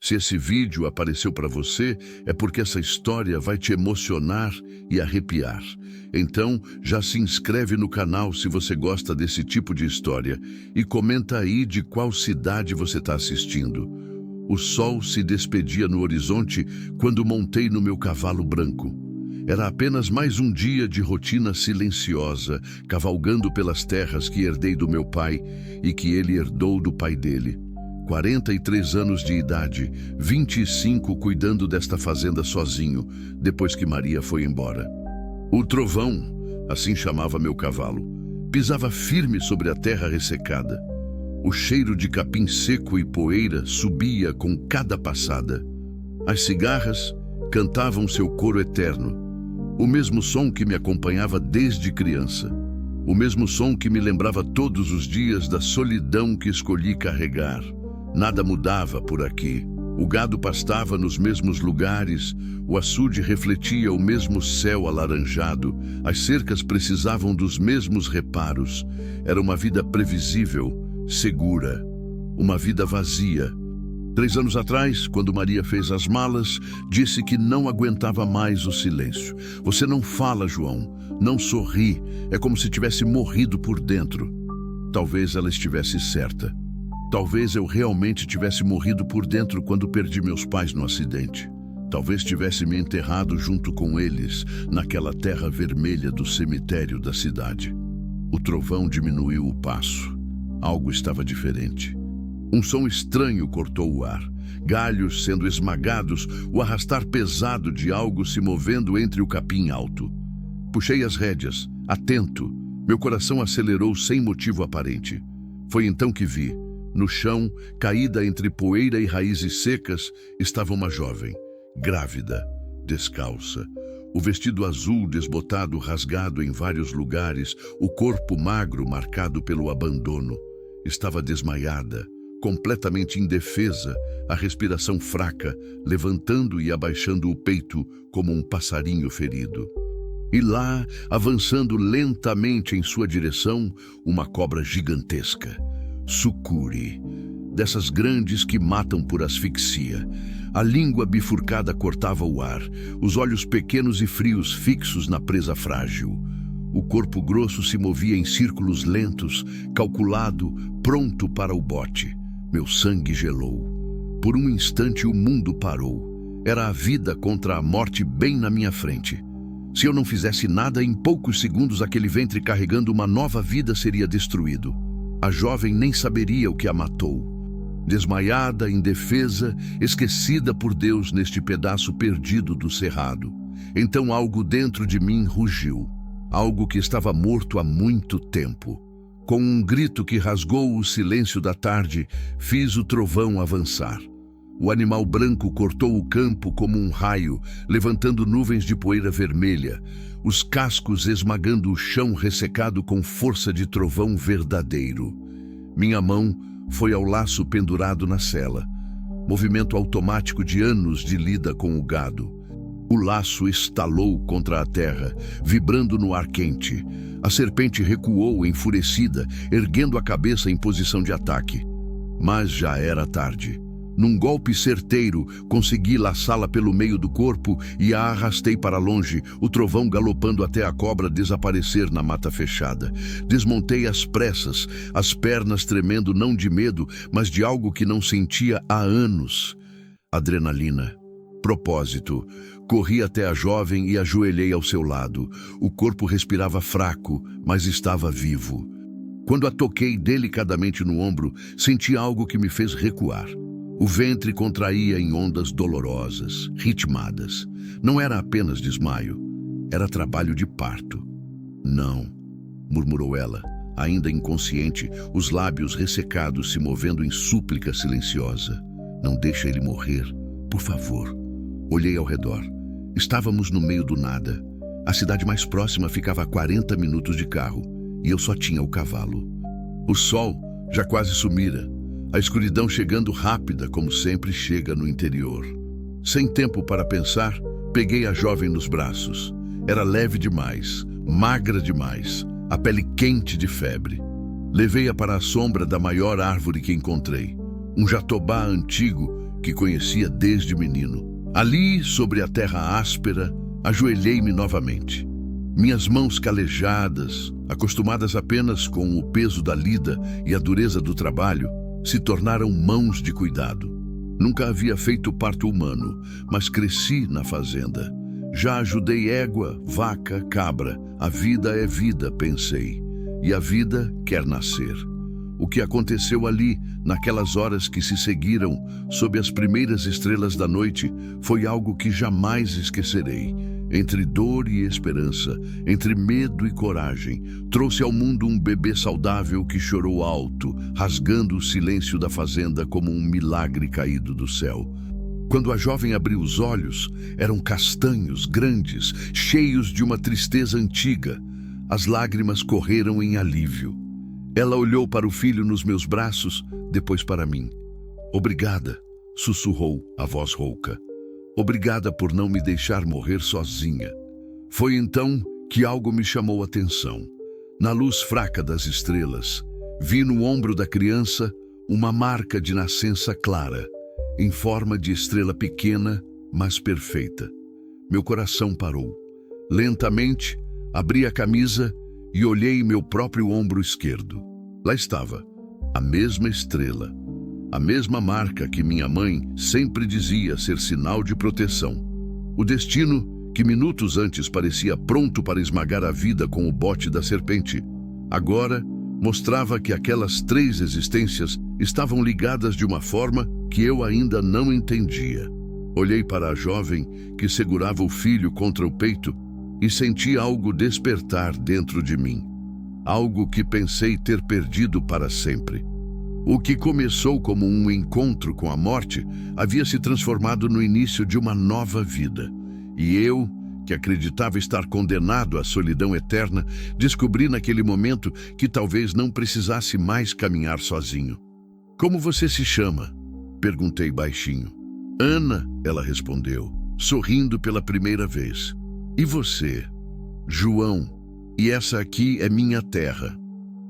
Se esse vídeo apareceu para você, é porque essa história vai te emocionar e arrepiar. Então, já se inscreve no canal se você gosta desse tipo de história e comenta aí de qual cidade você está assistindo. O sol se despedia no horizonte quando montei no meu cavalo branco. Era apenas mais um dia de rotina silenciosa, cavalgando pelas terras que herdei do meu pai e que ele herdou do pai dele. 43 anos de idade, 25 cuidando desta fazenda sozinho, depois que Maria foi embora. O trovão, assim chamava meu cavalo, pisava firme sobre a terra ressecada. O cheiro de capim seco e poeira subia com cada passada. As cigarras cantavam seu coro eterno, o mesmo som que me acompanhava desde criança, o mesmo som que me lembrava todos os dias da solidão que escolhi carregar. Nada mudava por aqui. O gado pastava nos mesmos lugares, o açude refletia o mesmo céu alaranjado, as cercas precisavam dos mesmos reparos. Era uma vida previsível, segura, uma vida vazia. 3 anos atrás, quando Maria fez as malas, disse que não aguentava mais o silêncio. Você não fala, João, não sorri, é como se tivesse morrido por dentro. Talvez ela estivesse certa. Talvez eu realmente tivesse morrido por dentro quando perdi meus pais no acidente. Talvez tivesse me enterrado junto com eles, naquela terra vermelha do cemitério da cidade. O trovão diminuiu o passo. Algo estava diferente. Um som estranho cortou o ar. Galhos sendo esmagados, o arrastar pesado de algo se movendo entre o capim alto. Puxei as rédeas, atento. Meu coração acelerou sem motivo aparente. Foi então que vi. No chão, caída entre poeira e raízes secas, estava uma jovem, grávida, descalça. O vestido azul desbotado, rasgado em vários lugares, o corpo magro marcado pelo abandono. Estava desmaiada, completamente indefesa, a respiração fraca, levantando e abaixando o peito como um passarinho ferido. E lá, avançando lentamente em sua direção, uma cobra gigantesca. Sucuri, dessas grandes que matam por asfixia. A língua bifurcada cortava o ar, os olhos pequenos e frios fixos na presa frágil. O corpo grosso se movia em círculos lentos, calculado, pronto para o bote. Meu sangue gelou. Por um instante o mundo parou. Era a vida contra a morte bem na minha frente. Se eu não fizesse nada, em poucos segundos aquele ventre carregando uma nova vida seria destruído. A jovem nem saberia o que a matou. Desmaiada, indefesa, esquecida por Deus neste pedaço perdido do cerrado. Então algo dentro de mim rugiu. Algo que estava morto há muito tempo. Com um grito que rasgou o silêncio da tarde, fiz o trovão avançar. O animal branco cortou o campo como um raio, levantando nuvens de poeira vermelha, os cascos esmagando o chão ressecado com força de trovão verdadeiro. Minha mão foi ao laço pendurado na sela, movimento automático de anos de lida com o gado. O laço estalou contra a terra, vibrando no ar quente. A serpente recuou enfurecida, erguendo a cabeça em posição de ataque. Mas já era tarde. Num golpe certeiro, consegui laçá-la pelo meio do corpo e a arrastei para longe, o trovão galopando até a cobra desaparecer na mata fechada. Desmontei às pressas, as pernas tremendo não de medo, mas de algo que não sentia há anos. Adrenalina. Propósito. Corri até a jovem e ajoelhei ao seu lado. O corpo respirava fraco, mas estava vivo. Quando a toquei delicadamente no ombro, senti algo que me fez recuar. O ventre contraía em ondas dolorosas, ritmadas. Não era apenas desmaio, era trabalho de parto. Não, murmurou ela, ainda inconsciente, os lábios ressecados se movendo em súplica silenciosa. Não deixa ele morrer, por favor. Olhei ao redor. Estávamos no meio do nada. A cidade mais próxima ficava a 40 minutos de carro, e eu só tinha o cavalo. O sol já quase sumira. A escuridão chegando rápida, como sempre chega no interior. Sem tempo para pensar, peguei a jovem nos braços. Era leve demais, magra demais, a pele quente de febre. Levei-a para a sombra da maior árvore que encontrei. Um jatobá antigo que conhecia desde menino. Ali, sobre a terra áspera, ajoelhei-me novamente. Minhas mãos calejadas, acostumadas apenas com o peso da lida e a dureza do trabalho, se tornaram mãos de cuidado. Nunca havia feito parto humano, mas cresci na fazenda. Já ajudei égua, vaca, cabra. A vida é vida, pensei, e a vida quer nascer. O que aconteceu ali, naquelas horas que se seguiram, sob as primeiras estrelas da noite, foi algo que jamais esquecerei. Entre dor e esperança, entre medo e coragem, trouxe ao mundo um bebê saudável que chorou alto, rasgando o silêncio da fazenda como um milagre caído do céu. Quando a jovem abriu os olhos, eram castanhos, grandes, cheios de uma tristeza antiga. As lágrimas correram em alívio. Ela olhou para o filho nos meus braços, depois para mim. "Obrigada", sussurrou a voz rouca. "Obrigada por não me deixar morrer sozinha." Foi então que algo me chamou a atenção. Na luz fraca das estrelas, vi no ombro da criança uma marca de nascença clara, em forma de estrela pequena, mas perfeita. Meu coração parou. Lentamente, abri a camisa e olhei meu próprio ombro esquerdo. Lá estava, a mesma estrela, a mesma marca que minha mãe sempre dizia ser sinal de proteção. O destino, que minutos antes parecia pronto para esmagar a vida com o bote da serpente, agora mostrava que aquelas 3 existências estavam ligadas de uma forma que eu ainda não entendia. Olhei para a jovem que segurava o filho contra o peito e senti algo despertar dentro de mim. Algo que pensei ter perdido para sempre. O que começou como um encontro com a morte havia se transformado no início de uma nova vida. E eu, que acreditava estar condenado à solidão eterna, descobri naquele momento que talvez não precisasse mais caminhar sozinho. "Como você se chama?" perguntei baixinho. "Ana", ela respondeu, sorrindo pela primeira vez. "E você?" "João. E essa aqui é minha terra."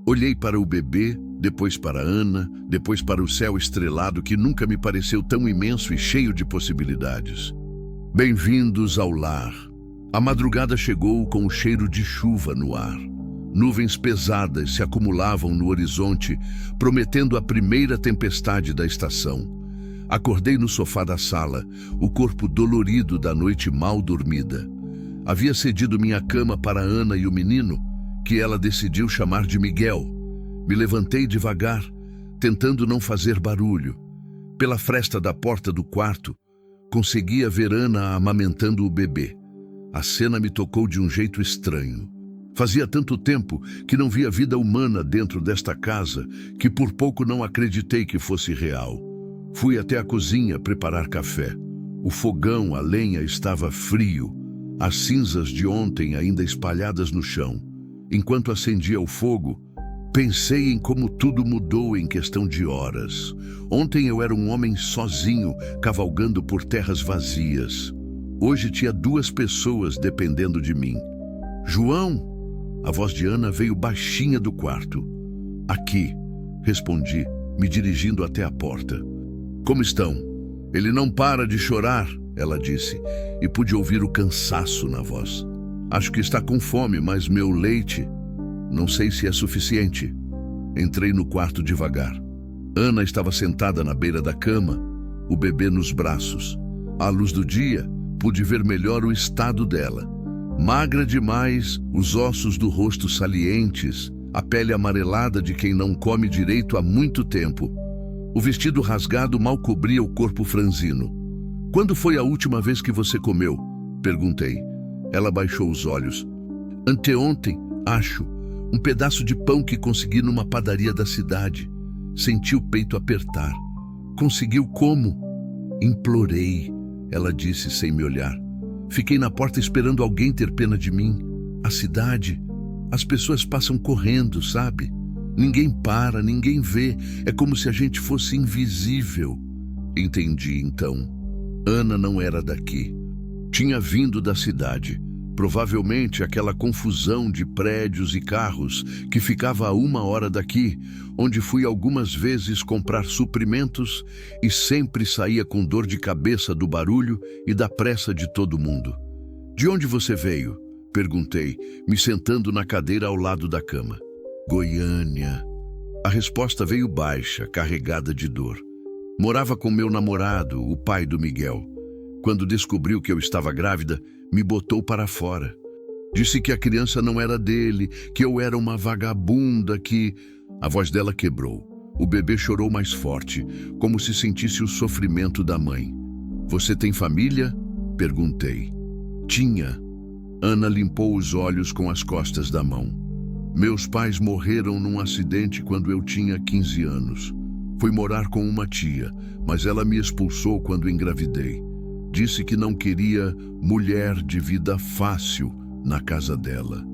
Olhei para o bebê, depois para Ana, depois para o céu estrelado que nunca me pareceu tão imenso e cheio de possibilidades. Bem-vindos ao lar. A madrugada chegou com o cheiro de chuva no ar. Nuvens pesadas se acumulavam no horizonte, prometendo a primeira tempestade da estação. Acordei no sofá da sala, o corpo dolorido da noite mal dormida. Havia cedido minha cama para Ana e o menino, que ela decidiu chamar de Miguel. Me levantei devagar, tentando não fazer barulho. Pela fresta da porta do quarto, conseguia ver Ana amamentando o bebê. A cena me tocou de um jeito estranho. Fazia tanto tempo que não via vida humana dentro desta casa que por pouco não acreditei que fosse real. Fui até a cozinha preparar café. O fogão, a lenha estava frio, as cinzas de ontem ainda espalhadas no chão. Enquanto acendia o fogo, pensei em como tudo mudou em questão de horas. Ontem eu era um homem sozinho, cavalgando por terras vazias. Hoje tinha 2 pessoas dependendo de mim. "João!" A voz de Ana veio baixinha do quarto. "Aqui", respondi, me dirigindo até a porta. "Como estão?" "Ele não para de chorar", ela disse, e pude ouvir o cansaço na voz. "Acho que está com fome, mas meu leite, não sei se é suficiente." Entrei no quarto devagar. Ana estava sentada na beira da cama, o bebê nos braços. À luz do dia, pude ver melhor o estado dela. Magra demais, os ossos do rosto salientes, a pele amarelada de quem não come direito há muito tempo. O vestido rasgado mal cobria o corpo franzino. "Quando foi a última vez que você comeu?" perguntei. Ela baixou os olhos. "Anteontem, acho. Um pedaço de pão que consegui numa padaria da cidade." Senti o peito apertar. "Conseguiu como?" "Implorei", ela disse sem me olhar. "Fiquei na porta esperando alguém ter pena de mim. A cidade, as pessoas passam correndo, sabe? Ninguém para, ninguém vê. É como se a gente fosse invisível." Entendi então. Ana não era daqui. Tinha vindo da cidade. Provavelmente aquela confusão de prédios e carros que ficava a 1 hora daqui, onde fui algumas vezes comprar suprimentos e sempre saía com dor de cabeça do barulho e da pressa de todo mundo. De onde você veio? Perguntei, me sentando na cadeira ao lado da cama. Goiânia. A resposta veio baixa, carregada de dor. Morava com meu namorado, o pai do Miguel. Quando descobriu que eu estava grávida, me botou para fora. Disse que a criança não era dele, que eu era uma vagabunda, que... A voz dela quebrou. O bebê chorou mais forte, como se sentisse o sofrimento da mãe. Você tem família? Perguntei. Tinha. Ana limpou os olhos com as costas da mão. Meus pais morreram num acidente quando eu tinha 15 anos. Fui morar com uma tia, mas ela me expulsou quando engravidei. Disse que não queria mulher de vida fácil na casa dela.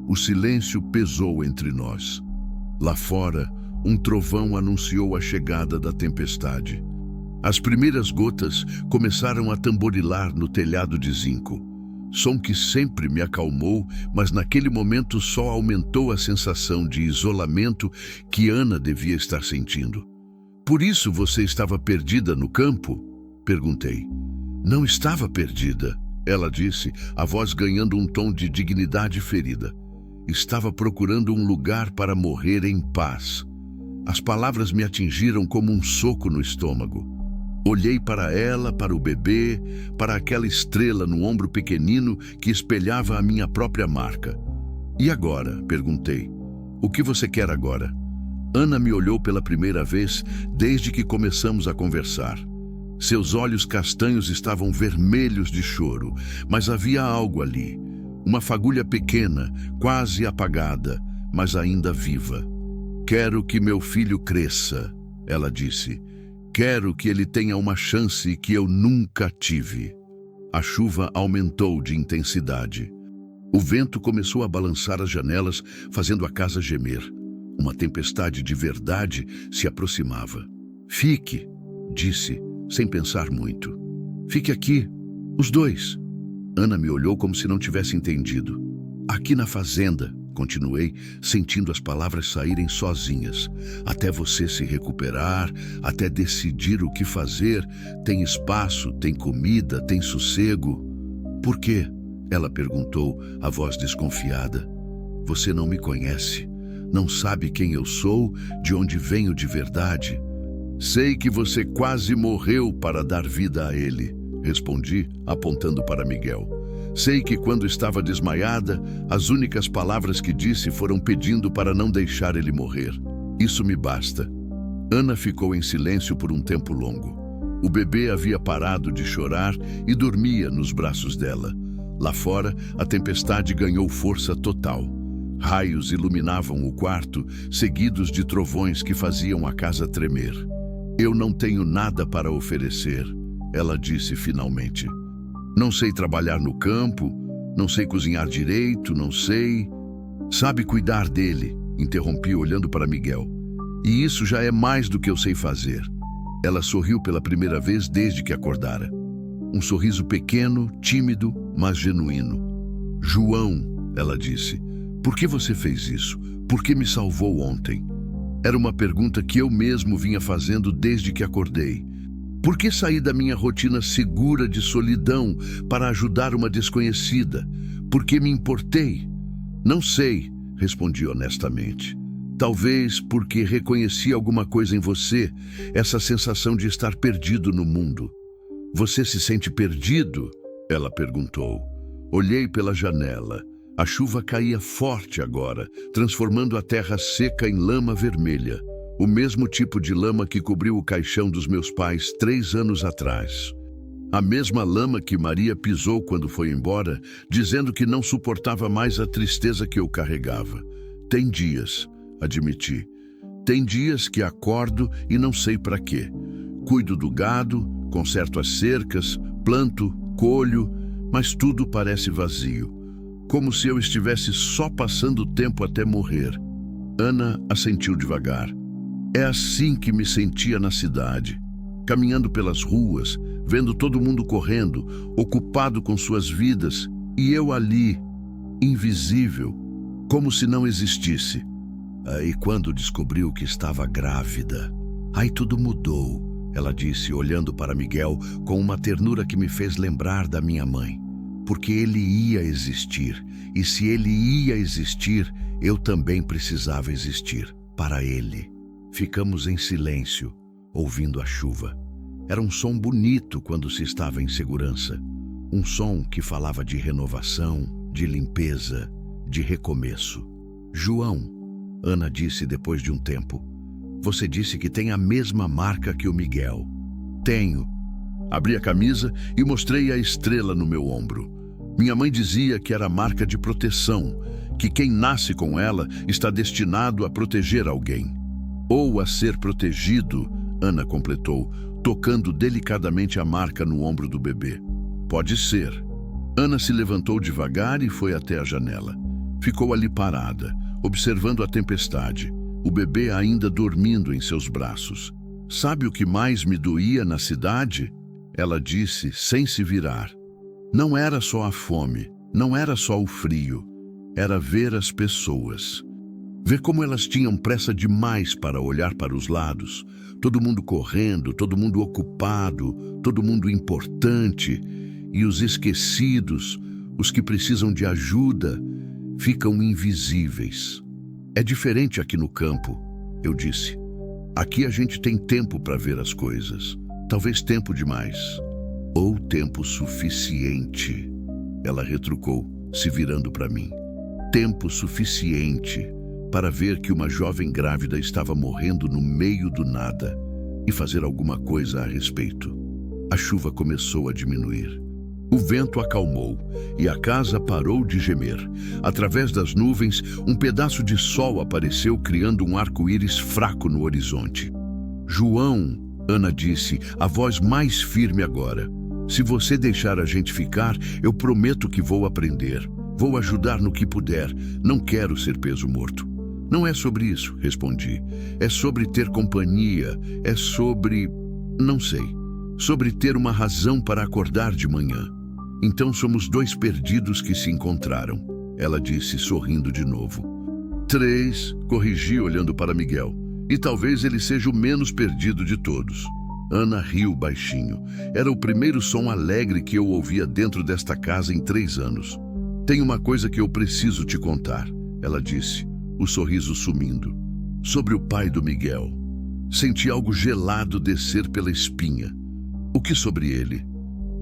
O silêncio pesou entre nós. Lá fora, um trovão anunciou a chegada da tempestade. As primeiras gotas começaram a tamborilar no telhado de zinco. Som que sempre me acalmou, mas naquele momento só aumentou a sensação de isolamento que Ana devia estar sentindo. Por isso você estava perdida no campo? Perguntei. Não estava perdida, ela disse, a voz ganhando um tom de dignidade ferida. Estava procurando um lugar para morrer em paz. As palavras me atingiram como um soco no estômago. Olhei para ela, para o bebê, para aquela estrela no ombro pequenino que espelhava a minha própria marca. E agora? Perguntei. O que você quer agora? Ana me olhou pela primeira vez desde que começamos a conversar. Seus olhos castanhos estavam vermelhos de choro, mas havia algo ali. Uma fagulha pequena, quase apagada, mas ainda viva. Quero que meu filho cresça, ela disse. Quero que ele tenha uma chance que eu nunca tive. A chuva aumentou de intensidade. O vento começou a balançar as janelas, fazendo a casa gemer. Uma tempestade de verdade se aproximava. Fique, disse, sem pensar muito. Fique aqui, os dois. Ana me olhou como se não tivesse entendido. Aqui na fazenda, continuei, sentindo as palavras saírem sozinhas. Até você se recuperar, até decidir o que fazer, tem espaço, tem comida, tem sossego. Por quê? Ela perguntou, a voz desconfiada. Você não me conhece, não sabe quem eu sou, de onde venho de verdade. Sei que você quase morreu para dar vida a ele, respondi, apontando para Miguel. Sei que quando estava desmaiada, as únicas palavras que disse foram pedindo para não deixar ele morrer. Isso me basta. Ana ficou em silêncio por um tempo longo. O bebê havia parado de chorar e dormia nos braços dela. Lá fora, a tempestade ganhou força total. Raios iluminavam o quarto, seguidos de trovões que faziam a casa tremer. Eu não tenho nada para oferecer, ela disse finalmente. Não sei trabalhar no campo, não sei cozinhar direito, não sei... Sabe cuidar dele, interrompi olhando para Miguel. E isso já é mais do que eu sei fazer. Ela sorriu pela primeira vez desde que acordara. Um sorriso pequeno, tímido, mas genuíno. João, ela disse, por que você fez isso? Por que me salvou ontem? Era uma pergunta que eu mesmo vinha fazendo desde que acordei. Por que saí da minha rotina segura de solidão para ajudar uma desconhecida? Por que me importei? Não sei, respondi honestamente. Talvez porque reconheci alguma coisa em você, essa sensação de estar perdido no mundo. Você se sente perdido? Ela perguntou. Olhei pela janela. A chuva caía forte agora, transformando a terra seca em lama vermelha. O mesmo tipo de lama que cobriu o caixão dos meus pais 3 anos atrás. A mesma lama que Maria pisou quando foi embora, dizendo que não suportava mais a tristeza que eu carregava. Tem dias, admiti. Tem dias que acordo e não sei para quê. Cuido do gado, conserto as cercas, planto, colho, mas tudo parece vazio. Como se eu estivesse só passando o tempo até morrer. Ana assentiu devagar. É assim que me sentia na cidade, caminhando pelas ruas, vendo todo mundo correndo, ocupado com suas vidas, E eu ali, invisível, como se não existisse. E quando descobriu que estava grávida, aí tudo mudou, ela disse, olhando para Miguel com uma ternura que me fez lembrar da minha mãe. Porque ele ia existir, e se ele ia existir, eu também precisava existir, para ele. Ficamos em silêncio, ouvindo a chuva. Era um som bonito quando se estava em segurança. Um som que falava de renovação, de limpeza, de recomeço. João, Ana disse depois de um tempo, você disse que tem a mesma marca que o Miguel. Tenho. Abri a camisa e mostrei a estrela no meu ombro. Minha mãe dizia que era marca de proteção, que quem nasce com ela está destinado a proteger alguém. Ou a ser protegido, Ana completou, tocando delicadamente a marca no ombro do bebê. Pode ser. Ana se levantou devagar e foi até a janela. Ficou ali parada, observando a tempestade, o bebê ainda dormindo em seus braços. Sabe o que mais me doía na cidade? Ela disse, sem se virar. Não era só a fome, não era só o frio, era ver as pessoas. Ver como elas tinham pressa demais para olhar para os lados. Todo mundo correndo, todo mundo ocupado, todo mundo importante. E os esquecidos, os que precisam de ajuda, ficam invisíveis. É diferente aqui no campo, eu disse. Aqui a gente tem tempo para ver as coisas. Talvez tempo demais. Ou tempo suficiente. Ela retrucou, se virando para mim. Tempo suficiente para ver que uma jovem grávida estava morrendo no meio do nada e fazer alguma coisa a respeito. A chuva começou a diminuir. O vento acalmou e a casa parou de gemer. Através das nuvens, um pedaço de sol apareceu, criando um arco-íris fraco no horizonte. João, Ana disse, a voz mais firme agora. Se você deixar a gente ficar, eu prometo que vou aprender. Vou ajudar no que puder. Não quero ser peso morto. Não é sobre isso, respondi. É sobre ter companhia. É sobre... não sei. Sobre ter uma razão para acordar de manhã. Então somos dois perdidos que se encontraram. Ela disse, sorrindo de novo. 3, corrigi olhando para Miguel. E talvez ele seja o menos perdido de todos. Ana riu baixinho. Era o primeiro som alegre que eu ouvia dentro desta casa em 3 anos. Tem uma coisa que eu preciso te contar, ela disse, o sorriso sumindo. Sobre o pai do Miguel. Senti algo gelado descer pela espinha. O que sobre ele?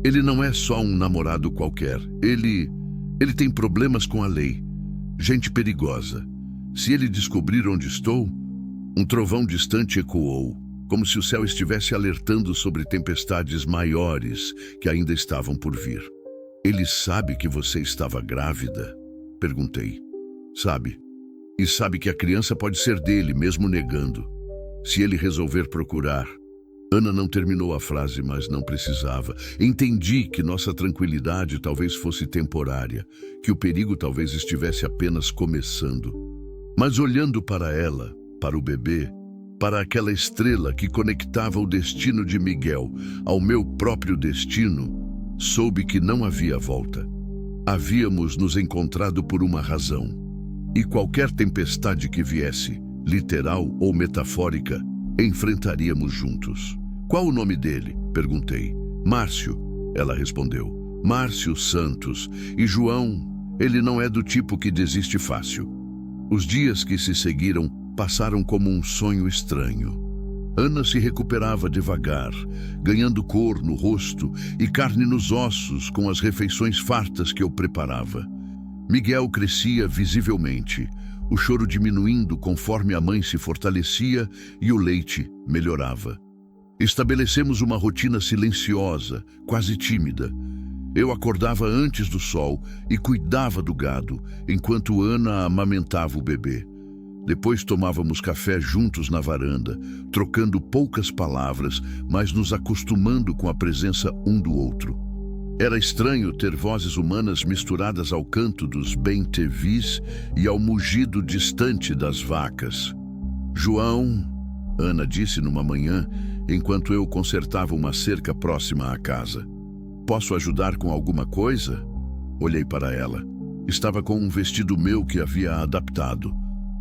Ele não é só um namorado qualquer. Ele tem problemas com a lei. Gente perigosa. Se ele descobrir onde estou... Um trovão distante ecoou, como se o céu estivesse alertando sobre tempestades maiores que ainda estavam por vir. Ele sabe que você estava grávida? Perguntei. Sabe. E sabe que a criança pode ser dele, mesmo negando. Se ele resolver procurar... Ana não terminou a frase, mas não precisava. Entendi que nossa tranquilidade talvez fosse temporária, que o perigo talvez estivesse apenas começando. Mas olhando para ela, para o bebê, para aquela estrela que conectava o destino de Miguel ao meu próprio destino, soube que não havia volta. Havíamos nos encontrado por uma razão. E qualquer tempestade que viesse, literal ou metafórica, enfrentaríamos juntos. Qual o nome dele? Perguntei. Márcio, ela respondeu. Márcio Santos. E João, ele não é do tipo que desiste fácil. Os dias que se seguiram passaram como um sonho estranho. Ana se recuperava devagar, ganhando cor no rosto e carne nos ossos com as refeições fartas que eu preparava. Miguel crescia visivelmente, o choro diminuindo conforme a mãe se fortalecia e o leite melhorava. Estabelecemos uma rotina silenciosa, quase tímida. Eu acordava antes do sol e cuidava do gado, enquanto Ana amamentava o bebê. Depois tomávamos café juntos na varanda, trocando poucas palavras, mas nos acostumando com a presença um do outro. Era estranho ter vozes humanas misturadas ao canto dos bem-te-vis e ao mugido distante das vacas. João, Ana disse numa manhã, enquanto eu consertava uma cerca próxima à casa. Posso ajudar com alguma coisa? Olhei para ela. Estava com um vestido meu que havia adaptado,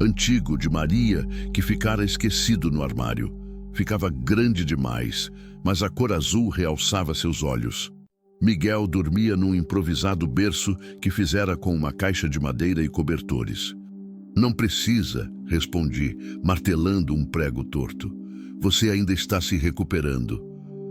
antigo, de Maria, que ficara esquecido no armário. Ficava grande demais, mas a cor azul realçava seus olhos. Miguel dormia num improvisado berço que fizera com uma caixa de madeira e cobertores. Não precisa, respondi, martelando um prego torto. Você ainda está se recuperando.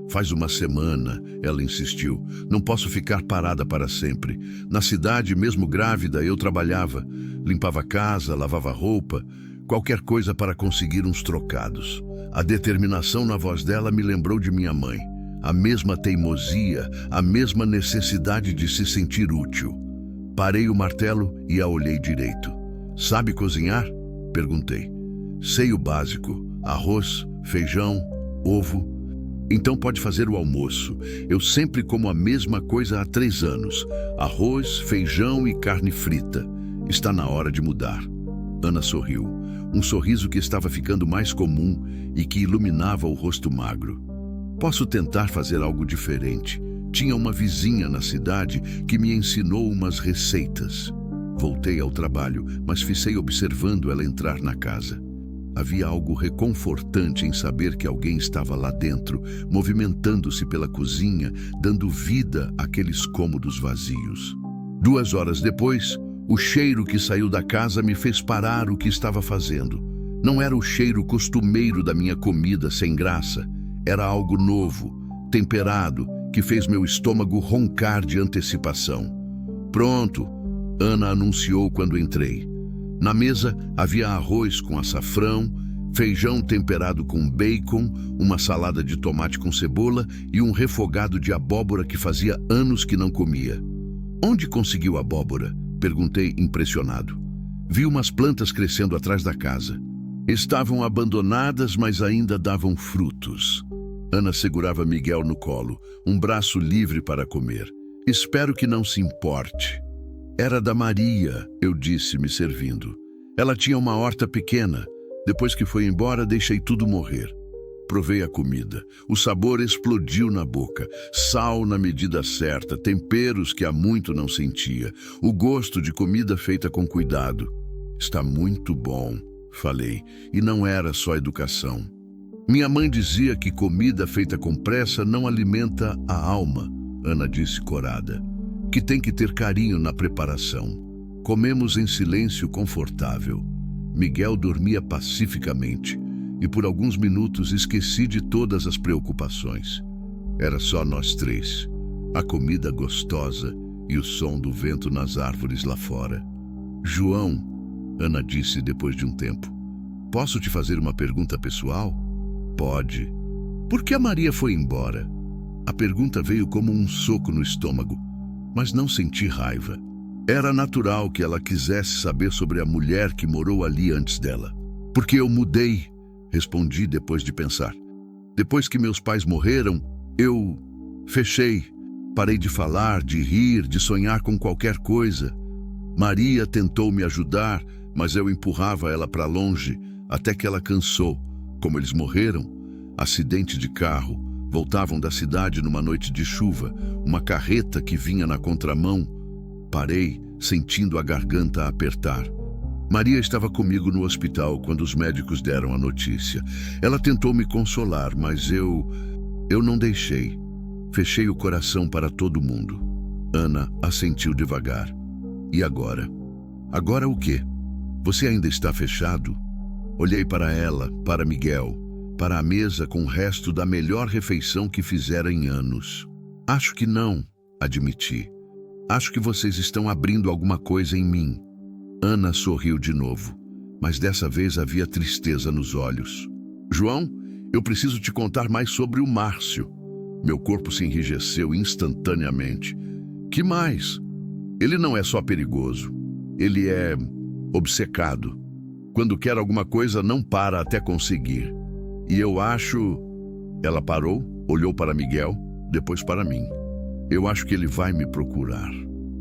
Faz uma semana, ela insistiu. Não posso ficar parada para sempre. Na cidade, mesmo grávida, eu trabalhava. Limpava a casa, lavava roupa, qualquer coisa para conseguir uns trocados. A determinação na voz dela me lembrou de minha mãe. A mesma teimosia, a mesma necessidade de se sentir útil. Parei o martelo e a olhei direito. Sabe cozinhar? Perguntei. Sei o básico: arroz, feijão, ovo. Então pode fazer o almoço. Eu sempre como a mesma coisa há 3 anos. Arroz, feijão e carne frita. Está na hora de mudar. Ana sorriu. Um sorriso que estava ficando mais comum e que iluminava o rosto magro. Posso tentar fazer algo diferente. Tinha uma vizinha na cidade que me ensinou umas receitas. Voltei ao trabalho, mas fiquei observando ela entrar na casa. Havia algo reconfortante em saber que alguém estava lá dentro, movimentando-se pela cozinha, dando vida àqueles cômodos vazios. 2 horas depois, o cheiro que saiu da casa me fez parar o que estava fazendo. Não era o cheiro costumeiro da minha comida sem graça. Era algo novo, temperado, que fez meu estômago roncar de antecipação. Pronto, Ana anunciou quando entrei. Na mesa havia arroz com açafrão, feijão temperado com bacon, uma salada de tomate com cebola e um refogado de abóbora que fazia anos que não comia. Onde conseguiu abóbora? Perguntei impressionado. Vi umas plantas crescendo atrás da casa. Estavam abandonadas, mas ainda davam frutos. Ana segurava Miguel no colo, um braço livre para comer. Espero que não se importe. Era da Maria, eu disse, me servindo. Ela tinha uma horta pequena. Depois que foi embora, deixei tudo morrer. Provei a comida. O sabor explodiu na boca. Sal na medida certa, temperos que há muito não sentia. O gosto de comida feita com cuidado. Está muito bom, falei, e não era só educação. Minha mãe dizia que comida feita com pressa não alimenta a alma, Ana disse corada. Que tem que ter carinho na preparação. Comemos em silêncio confortável. Miguel dormia pacificamente e por alguns minutos esqueci de todas as preocupações. Era só nós 3, a comida gostosa e o som do vento nas árvores lá fora. João, Ana disse depois de um tempo, posso te fazer uma pergunta pessoal? Pode. Por que a Maria foi embora? A pergunta veio como um soco no estômago. Mas não senti raiva. Era natural que ela quisesse saber sobre a mulher que morou ali antes dela. Porque eu mudei, respondi depois de pensar. Depois que meus pais morreram, eu fechei. Parei de falar, de rir, de sonhar com qualquer coisa. Maria tentou me ajudar, mas eu empurrava ela para longe, até que ela cansou. Como eles morreram, acidente de carro. Voltavam da cidade numa noite de chuva, uma carreta que vinha na contramão. Parei, sentindo a garganta apertar. Maria estava comigo no hospital quando os médicos deram a notícia. Ela tentou me consolar, mas eu não deixei. Fechei o coração para todo mundo. Ana assentiu devagar. E agora? Agora o quê? Você ainda está fechado? Olhei para ela, para Miguel, para a mesa com o resto da melhor refeição que fizera em anos. Acho que não, admiti. Acho que vocês estão abrindo alguma coisa em mim. Ana sorriu de novo, mas dessa vez havia tristeza nos olhos. João, eu preciso te contar mais sobre o Márcio. Meu corpo se enrijeceu instantaneamente. Que mais? Ele não é só perigoso. Ele é obcecado. Quando quer alguma coisa, não para até conseguir. E eu acho... Ela parou, olhou para Miguel, depois para mim. Eu acho que ele vai me procurar.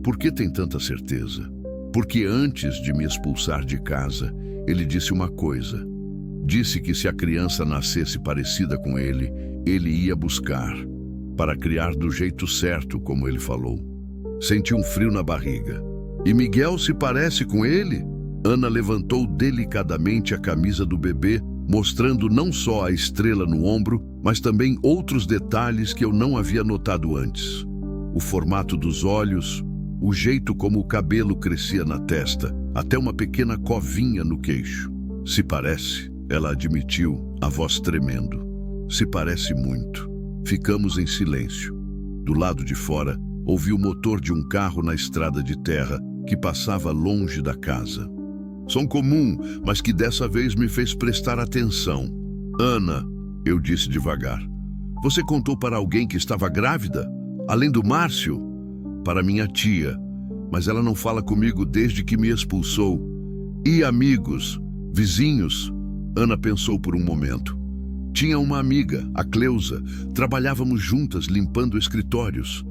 Por que tem tanta certeza? Porque antes de me expulsar de casa, ele disse uma coisa. Disse que se a criança nascesse parecida com ele ia buscar, para criar do jeito certo, como ele falou. Senti um frio na barriga. E Miguel se parece com ele? Ana levantou delicadamente a camisa do bebê, mostrando não só a estrela no ombro, mas também outros detalhes que eu não havia notado antes. O formato dos olhos, o jeito como o cabelo crescia na testa, até uma pequena covinha no queixo. Se parece, ela admitiu, a voz tremendo. Se parece muito. Ficamos em silêncio. Do lado de fora, ouvi o motor de um carro na estrada de terra que passava longe da casa. Som comum, mas que dessa vez me fez prestar atenção. Ana, eu disse devagar, você contou para alguém que estava grávida? Além do Márcio? Para minha tia, mas ela não fala comigo desde que me expulsou. E amigos, vizinhos? Ana pensou por um momento. Tinha uma amiga, a Cleusa, trabalhávamos juntas limpando escritórios.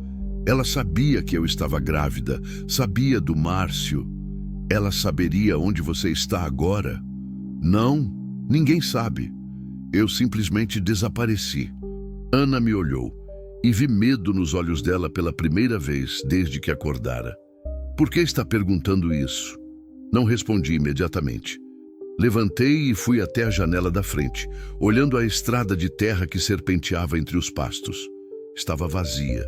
Ela sabia que eu estava grávida, sabia do Márcio. Ela saberia onde você está agora? Não, ninguém sabe. Eu simplesmente desapareci. Ana me olhou e vi medo nos olhos dela pela primeira vez desde que acordara. Por que está perguntando isso? Não respondi imediatamente. Levantei e fui até a janela da frente, olhando a estrada de terra que serpenteava entre os pastos. Estava vazia,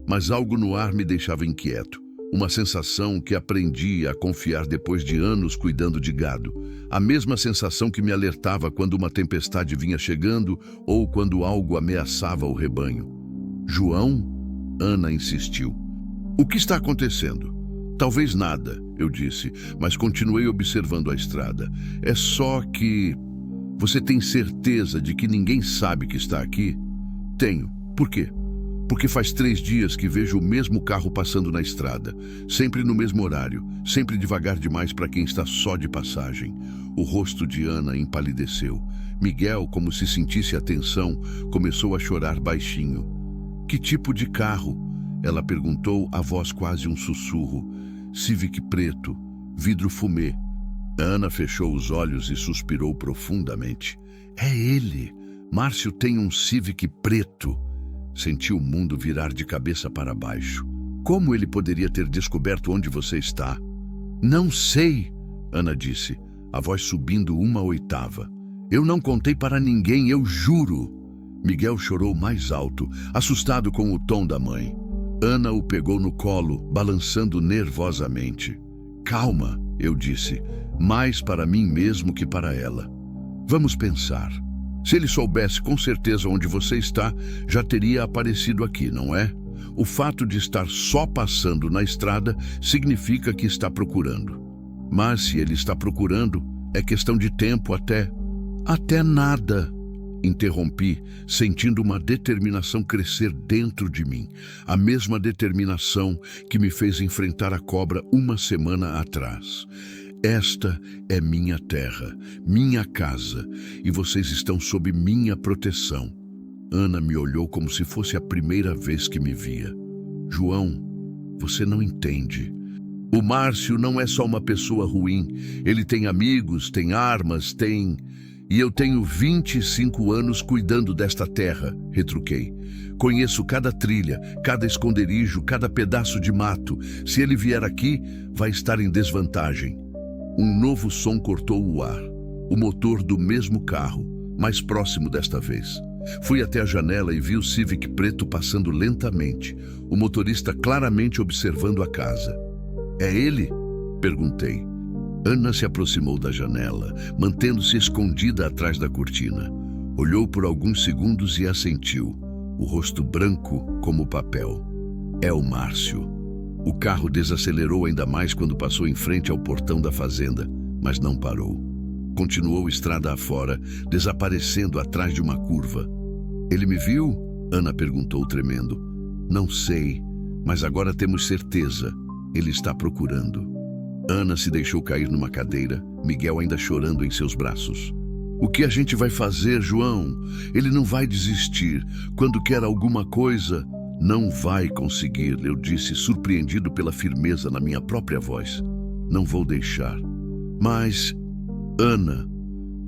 mas algo no ar me deixava inquieto. Uma sensação que aprendi a confiar depois de anos cuidando de gado. A mesma sensação que me alertava quando uma tempestade vinha chegando ou quando algo ameaçava o rebanho. João? Ana insistiu. O que está acontecendo? Talvez nada, eu disse, mas continuei observando a estrada. É só que... Você tem certeza de que ninguém sabe que está aqui? Tenho. Por quê? Porque faz 3 dias que vejo o mesmo carro passando na estrada, sempre no mesmo horário, sempre devagar demais para quem está só de passagem. O rosto de Ana empalideceu. Miguel, como se sentisse a tensão, começou a chorar baixinho. Que tipo de carro? Ela perguntou, a voz quase um sussurro. Civic preto, vidro fumê. Ana fechou os olhos e suspirou profundamente. É ele! Márcio tem um Civic preto. Senti o mundo virar de cabeça para baixo. Como ele poderia ter descoberto onde você está? Não sei, Ana disse, a voz subindo 1/8. Eu não contei para ninguém, eu juro. Miguel chorou mais alto, assustado com o tom da mãe. Ana o pegou no colo, balançando nervosamente. Calma, eu disse, mais para mim mesmo que para ela. Vamos pensar. Se ele soubesse com certeza onde você está, já teria aparecido aqui, não é? O fato de estar só passando na estrada significa que está procurando. Mas se ele está procurando, é questão de tempo até... Até nada, interrompi, sentindo uma determinação crescer dentro de mim. A mesma determinação que me fez enfrentar a cobra 1 semana atrás. Esta é minha terra, minha casa, e vocês estão sob minha proteção. Ana me olhou como se fosse a primeira vez que me via. João, você não entende. O Márcio não é só uma pessoa ruim. Ele tem amigos, tem armas, tem... E eu tenho 25 anos cuidando desta terra, retruquei. Conheço cada trilha, cada esconderijo, cada pedaço de mato. Se ele vier aqui, vai estar em desvantagem. Um novo som cortou o ar. O motor do mesmo carro, mais próximo desta vez. Fui até a janela e vi o Civic preto passando lentamente, o motorista claramente observando a casa. É ele? Perguntei. Ana se aproximou da janela, mantendo-se escondida atrás da cortina. Olhou por alguns segundos e assentiu, o rosto branco como papel. É o Márcio. O carro desacelerou ainda mais quando passou em frente ao portão da fazenda, mas não parou. Continuou estrada afora, desaparecendo atrás de uma curva. Ele me viu? Ana perguntou tremendo. Não sei, mas agora temos certeza. Ele está procurando. Ana se deixou cair numa cadeira, Miguel ainda chorando em seus braços. O que a gente vai fazer, João? Ele não vai desistir. Quando quer alguma coisa, não vai conseguir, eu disse, surpreendido pela firmeza na minha própria voz. Não vou deixar. Mas, Ana,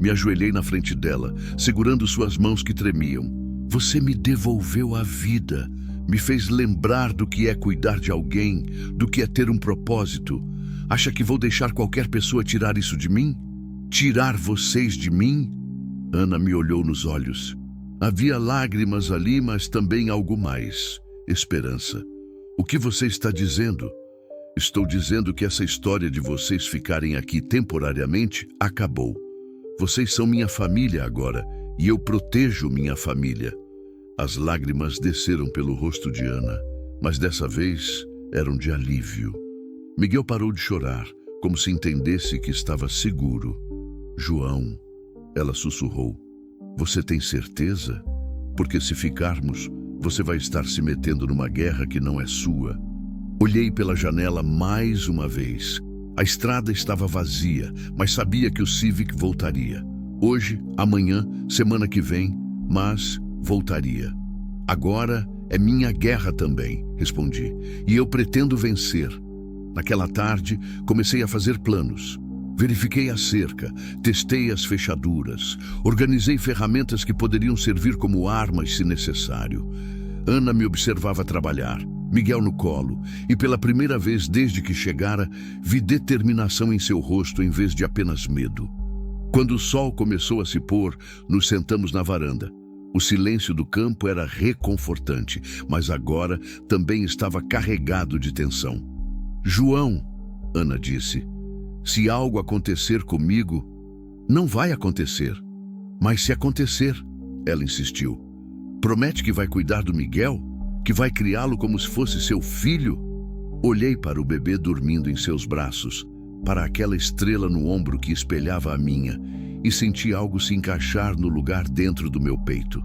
me ajoelhei na frente dela, segurando suas mãos que tremiam. Você me devolveu a vida. Me fez lembrar do que é cuidar de alguém, do que é ter um propósito. Acha que vou deixar qualquer pessoa tirar isso de mim? Tirar vocês de mim? Ana me olhou nos olhos. Havia lágrimas ali, mas também algo mais. Esperança. O que você está dizendo? Estou dizendo que essa história de vocês ficarem aqui temporariamente acabou. Vocês são minha família agora, e eu protejo minha família. As lágrimas desceram pelo rosto de Ana, mas dessa vez eram de alívio. Miguel parou de chorar, como se entendesse que estava seguro. João, ela sussurrou, você tem certeza? Porque se ficarmos, você vai estar se metendo numa guerra que não é sua. Olhei pela janela mais uma vez. A estrada estava vazia, mas sabia que o Civic voltaria. Hoje, amanhã, semana que vem, mas voltaria. Agora é minha guerra também, respondi, e eu pretendo vencer. Naquela tarde, comecei a fazer planos. Verifiquei a cerca, testei as fechaduras, organizei ferramentas que poderiam servir como armas se necessário. Ana me observava trabalhar, Miguel no colo, e pela primeira vez desde que chegara, vi determinação em seu rosto em vez de apenas medo. Quando o sol começou a se pôr, nos sentamos na varanda. O silêncio do campo era reconfortante, mas agora também estava carregado de tensão. João, Ana disse, se algo acontecer comigo, não vai acontecer. Mas se acontecer, ela insistiu, promete que vai cuidar do Miguel? Que vai criá-lo como se fosse seu filho? Olhei para o bebê dormindo em seus braços, para aquela estrela no ombro que espelhava a minha, e senti algo se encaixar no lugar dentro do meu peito.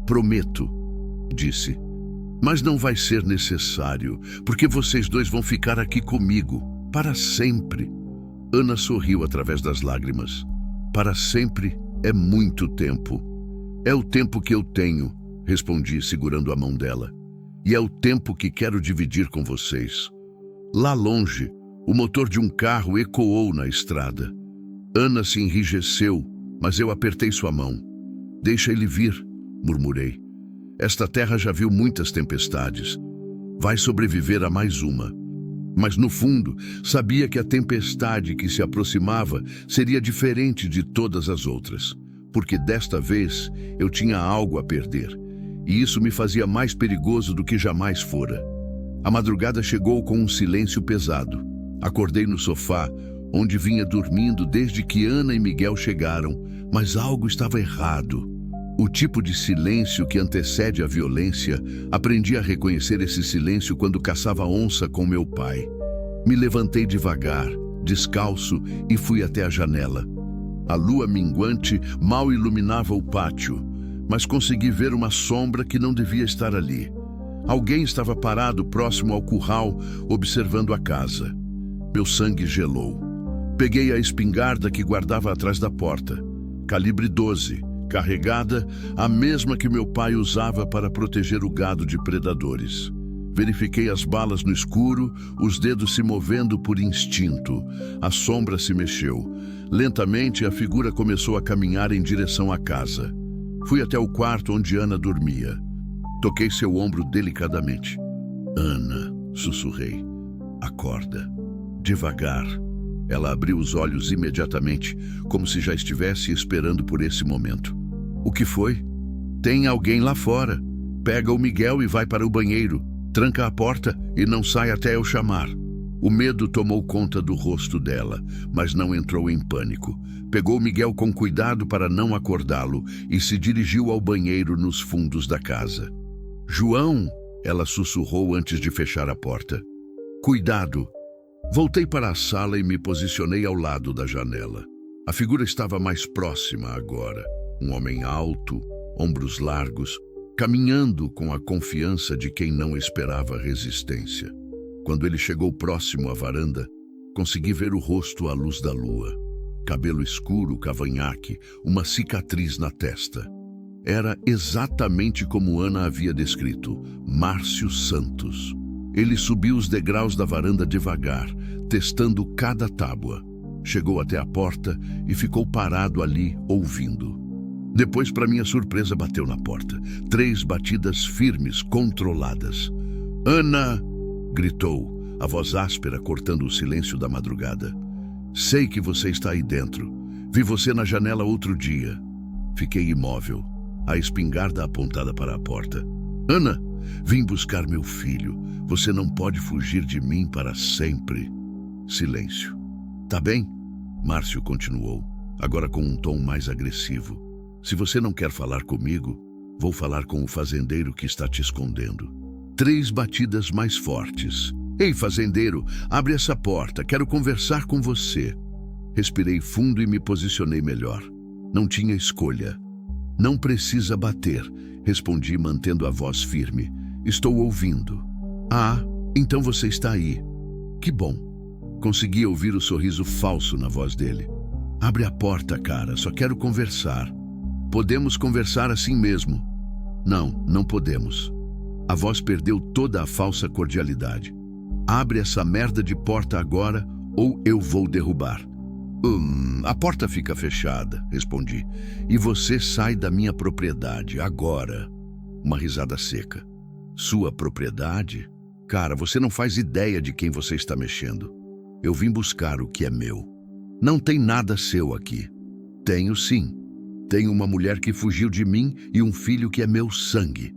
Prometo, disse, mas não vai ser necessário, porque vocês dois vão ficar aqui comigo, para sempre. Ana sorriu através das lágrimas. Para sempre é muito tempo. É o tempo que eu tenho, respondi segurando a mão dela. E é o tempo que quero dividir com vocês. Lá longe, o motor de um carro ecoou na estrada. Ana se enrijeceu, mas eu apertei sua mão. Deixa ele vir, murmurei. Esta terra já viu muitas tempestades. Vai sobreviver a mais uma. Mas no fundo, sabia que a tempestade que se aproximava seria diferente de todas as outras, porque desta vez eu tinha algo a perder, e isso me fazia mais perigoso do que jamais fora. A madrugada chegou com um silêncio pesado. Acordei no sofá, onde vinha dormindo desde que Ana e Miguel chegaram, mas algo estava errado. O tipo de silêncio que antecede a violência, aprendi a reconhecer esse silêncio quando caçava onça com meu pai. Me levantei devagar, descalço, e fui até a janela. A lua minguante mal iluminava o pátio, mas consegui ver uma sombra que não devia estar ali. Alguém estava parado próximo ao curral, observando a casa. Meu sangue gelou. Peguei a espingarda que guardava atrás da porta, calibre 12, carregada, a mesma que meu pai usava para proteger o gado de predadores. Verifiquei as balas no escuro, os dedos se movendo por instinto. A sombra se mexeu. Lentamente, a figura começou a caminhar em direção à casa. Fui até o quarto onde Ana dormia. Toquei seu ombro delicadamente. Ana, sussurrei. Acorda. Devagar. Ela abriu os olhos imediatamente, como se já estivesse esperando por esse momento. O que foi? Tem alguém lá fora. Pega o Miguel e vai para o banheiro. Tranca a porta e não sai até eu chamar. O medo tomou conta do rosto dela, mas não entrou em pânico. Pegou Miguel com cuidado para não acordá-lo e se dirigiu ao banheiro nos fundos da casa. João, ela sussurrou antes de fechar a porta. Cuidado. Voltei para a sala e me posicionei ao lado da janela. A figura estava mais próxima agora. Um homem alto, ombros largos, caminhando com a confiança de quem não esperava resistência. Quando ele chegou próximo à varanda, consegui ver o rosto à luz da lua. Cabelo escuro, cavanhaque, uma cicatriz na testa. Era exatamente como Ana havia descrito, Márcio Santos. Ele subiu os degraus da varanda devagar, testando cada tábua. Chegou até a porta e ficou parado ali, ouvindo. Depois, para minha surpresa, bateu na porta. 3 batidas firmes, controladas. Ana! Gritou, a voz áspera cortando o silêncio da madrugada. Sei que você está aí dentro. Vi você na janela outro dia. Fiquei imóvel, a espingarda apontada para a porta. Ana, vim buscar meu filho. Você não pode fugir de mim para sempre. Silêncio. Tá bem? Márcio continuou, agora com um tom mais agressivo. Se você não quer falar comigo, vou falar com o fazendeiro que está te escondendo. 3 batidas mais fortes. Ei, fazendeiro, abre essa porta, quero conversar com você. Respirei fundo e me posicionei melhor. Não tinha escolha. Não precisa bater, respondi mantendo a voz firme. Estou ouvindo. Ah, então você está aí. Que bom. Consegui ouvir o sorriso falso na voz dele. Abre a porta, cara, só quero conversar. Podemos conversar assim mesmo. Não, não podemos. A voz perdeu toda a falsa cordialidade. Abre essa merda de porta agora ou eu vou derrubar. A porta fica fechada, respondi. E você sai da minha propriedade, agora. Uma risada seca. Sua propriedade? Cara, você não faz ideia de quem você está mexendo. Eu vim buscar o que é meu. Não tem nada seu aqui. Tenho sim. Tenho uma mulher que fugiu de mim e um filho que é meu sangue.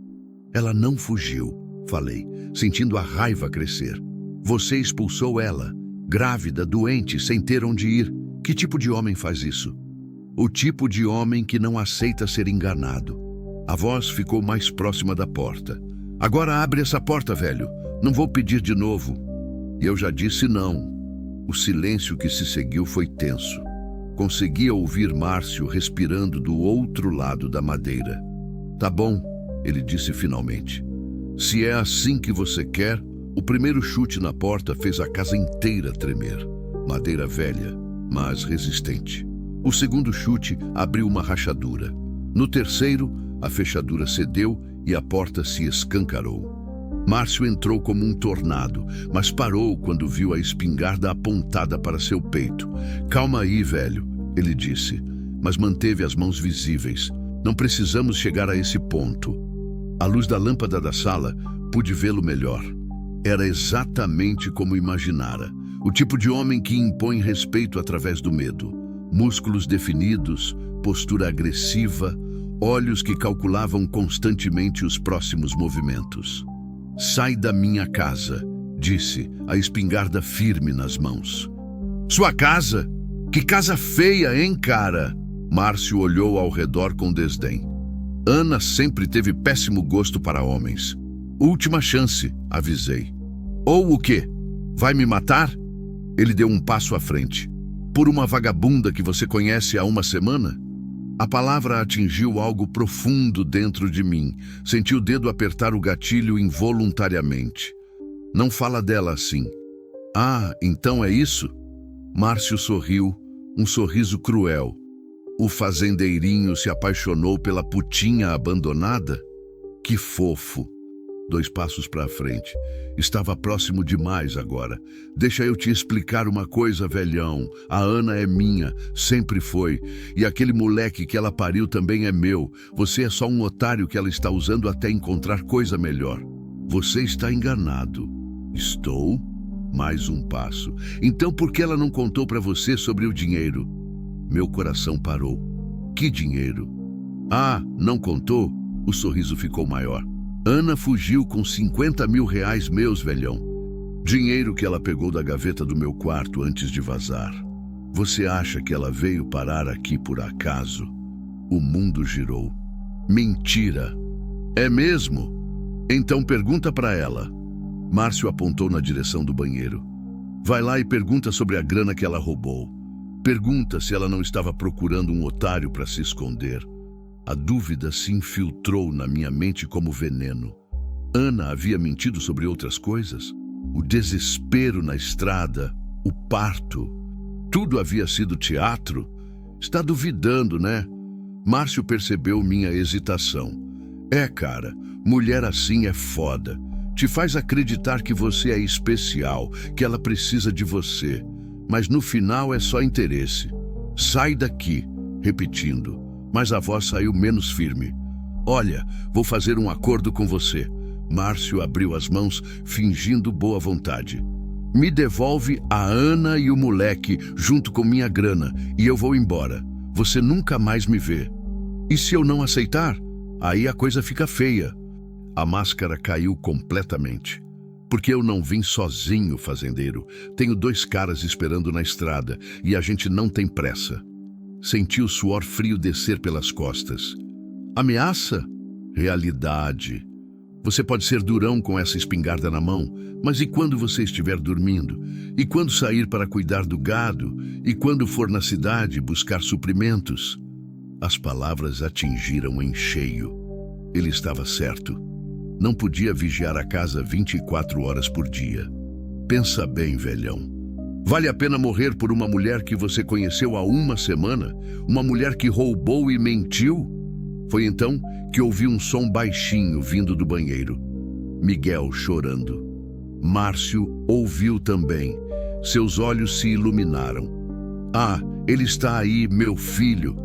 Ela não fugiu, falei, sentindo a raiva crescer. Você expulsou ela, grávida, doente, sem ter onde ir. Que tipo de homem faz isso? O tipo de homem que não aceita ser enganado. A voz ficou mais próxima da porta. Agora abre essa porta, velho. Não vou pedir de novo. E eu já disse não. O silêncio que se seguiu foi tenso. Conseguia ouvir Márcio respirando do outro lado da madeira. Tá bom, ele disse finalmente. Se é assim que você quer, o primeiro chute na porta fez a casa inteira tremer. Madeira velha, mas resistente. O segundo chute abriu uma rachadura. No terceiro, a fechadura cedeu e a porta se escancarou. Márcio entrou como um tornado, mas parou quando viu a espingarda apontada para seu peito. Calma aí, velho, ele disse, mas manteve as mãos visíveis. Não precisamos chegar a esse ponto. À luz da lâmpada da sala, pude vê-lo melhor. Era exatamente como imaginara. O tipo de homem que impõe respeito através do medo. Músculos definidos, postura agressiva, olhos que calculavam constantemente os próximos movimentos. Sai da minha casa, disse, a espingarda firme nas mãos. Sua casa? Que casa feia, hein, cara? Márcio olhou ao redor com desdém. Ana sempre teve péssimo gosto para homens. Última chance, avisei. Ou o quê? Vai me matar? Ele deu um passo à frente. Por uma vagabunda que você conhece há uma semana? A palavra atingiu algo profundo dentro de mim. Senti o dedo apertar o gatilho involuntariamente. Não fala dela assim. Ah, então é isso? Márcio sorriu, um sorriso cruel. O fazendeirinho se apaixonou pela putinha abandonada? Que fofo. 2 passos para frente. Estava próximo demais agora. Deixa eu te explicar uma coisa, velhão. A Ana é minha, sempre foi. E aquele moleque que ela pariu também é meu. Você é só um otário que ela está usando até encontrar coisa melhor. Você está enganado. Estou? Mais um passo. Então por que ela não contou para você sobre o dinheiro? Meu coração parou. Que dinheiro? Ah, não contou? O sorriso ficou maior. Ana fugiu com 50 mil reais meus, velhão. Dinheiro que ela pegou da gaveta do meu quarto antes de vazar. Você acha que ela veio parar aqui por acaso? O mundo girou. Mentira. É mesmo? Então pergunta para ela. Márcio apontou na direção do banheiro. Vai lá e pergunta sobre a grana que ela roubou. Pergunta se ela não estava procurando um otário para se esconder. A dúvida se infiltrou na minha mente como veneno. Ana havia mentido sobre outras coisas? O desespero na estrada, o parto. Tudo havia sido teatro? Está duvidando, né? Márcio percebeu minha hesitação. É, cara, mulher assim é foda. Te faz acreditar que você é especial, que ela precisa de você. Mas no final é só interesse. Sai daqui, repetindo. mas a voz saiu menos firme. Olha, vou fazer um acordo com você. Márcio abriu as mãos, fingindo boa vontade. Me devolve a Ana e o moleque, junto com minha grana, e eu vou embora. Você nunca mais me vê. E se eu não aceitar? Aí a coisa fica feia. A máscara caiu completamente. Porque eu não vim sozinho, fazendeiro. Tenho 2 caras esperando na estrada e a gente não tem pressa. Senti o suor frio descer pelas costas. Ameaça? Realidade. Você pode ser durão com essa espingarda na mão, mas e quando você estiver dormindo? E quando sair para cuidar do gado? E quando for na cidade buscar suprimentos? As palavras atingiram em cheio. Ele estava certo. Não podia vigiar a casa 24 horas por dia. Pensa bem, velhão. Vale a pena morrer por uma mulher que você conheceu há 1 semana? Uma mulher que roubou e mentiu? Foi então que ouvi um som baixinho vindo do banheiro. Miguel chorando. Márcio ouviu também. Seus olhos se iluminaram. Ah, ele está aí, meu filho.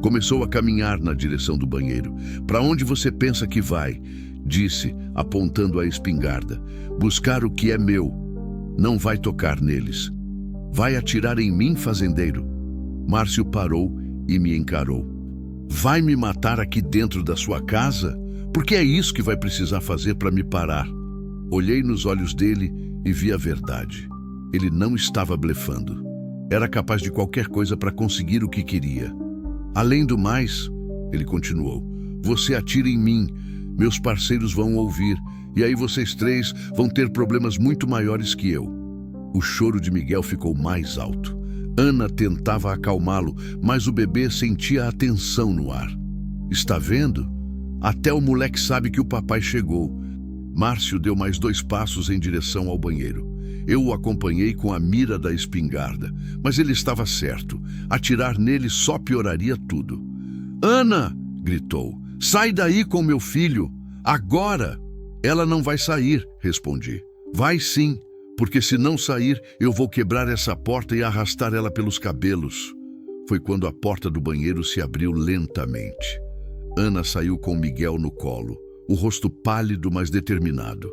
Começou a caminhar na direção do banheiro. Para onde você pensa que vai? Disse, apontando a espingarda. Buscar o que é meu. Não vai tocar neles. Vai atirar em mim, fazendeiro? Márcio parou e me encarou. Vai me matar aqui dentro da sua casa? Porque é isso que vai precisar fazer para me parar. Olhei nos olhos dele e vi a verdade. Ele não estava blefando. Era capaz de qualquer coisa para conseguir o que queria. Além do mais, ele continuou, você atira em mim, meus parceiros vão ouvir, e aí vocês 3 vão ter problemas muito maiores que eu. O choro de Miguel ficou mais alto. Ana tentava acalmá-lo, mas o bebê sentia a tensão no ar. Está vendo? Até o moleque sabe que o papai chegou. Márcio deu mais 2 passos em direção ao banheiro. Eu o acompanhei com a mira da espingarda, mas ele estava certo. Atirar nele só pioraria tudo. Ana! Gritou. Sai daí com meu filho! Agora! Ela não vai sair, respondi. Vai sim, porque se não sair, eu vou quebrar essa porta e arrastar ela pelos cabelos. Foi quando a porta do banheiro se abriu lentamente. Ana saiu com Miguel no colo, o rosto pálido, mas determinado.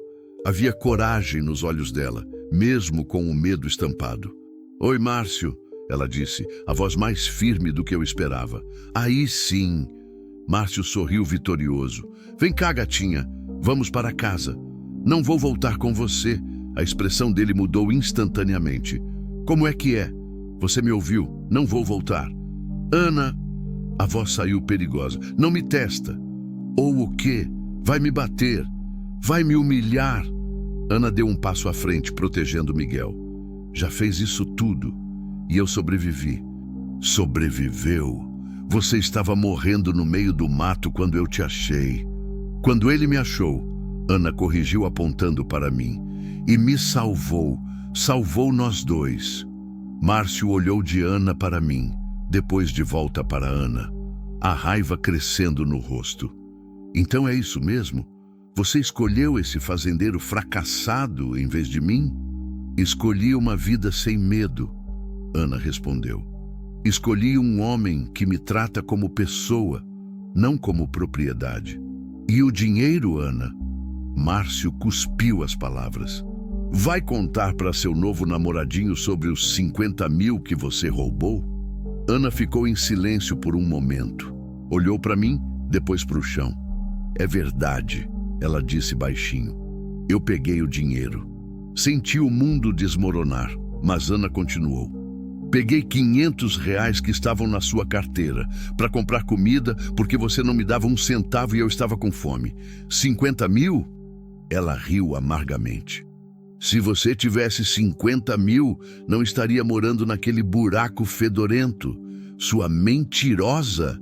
Havia coragem nos olhos dela, mesmo com o medo estampado. Oi, Márcio, ela disse, a voz mais firme do que eu esperava. Aí sim. Márcio sorriu vitorioso. Vem cá, gatinha, vamos para casa. Não vou voltar com você. A expressão dele mudou instantaneamente. Como é que é? Você me ouviu? Não vou voltar. Ana, a voz saiu perigosa. Não me testa. Ou o quê? Vai me bater? Vai me humilhar? Ana deu um passo à frente, protegendo Miguel. Já fez isso tudo. E eu sobrevivi. Sobreviveu? Você estava morrendo no meio do mato quando eu te achei. Quando ele me achou, Ana corrigiu apontando para mim. E me salvou. Salvou nós 2. Márcio olhou de Ana para mim, depois de volta para Ana. A raiva crescendo no rosto. Então é isso mesmo? Você escolheu esse fazendeiro fracassado em vez de mim? Escolhi uma vida sem medo, Ana respondeu. Escolhi um homem que me trata como pessoa, não como propriedade. E o dinheiro, Ana? Márcio cuspiu as palavras. Vai contar para seu novo namoradinho sobre os 50 mil que você roubou? Ana ficou em silêncio por um momento. Olhou para mim, depois para o chão. É verdade, ela disse baixinho. Eu peguei o dinheiro. Senti o mundo desmoronar, mas Ana continuou. Peguei R$ 500 que estavam na sua carteira para comprar comida porque você não me dava 1 centavo e eu estava com fome. 50 mil? Ela riu amargamente. Se você tivesse 50 mil, não estaria morando naquele buraco fedorento. Sua mentirosa!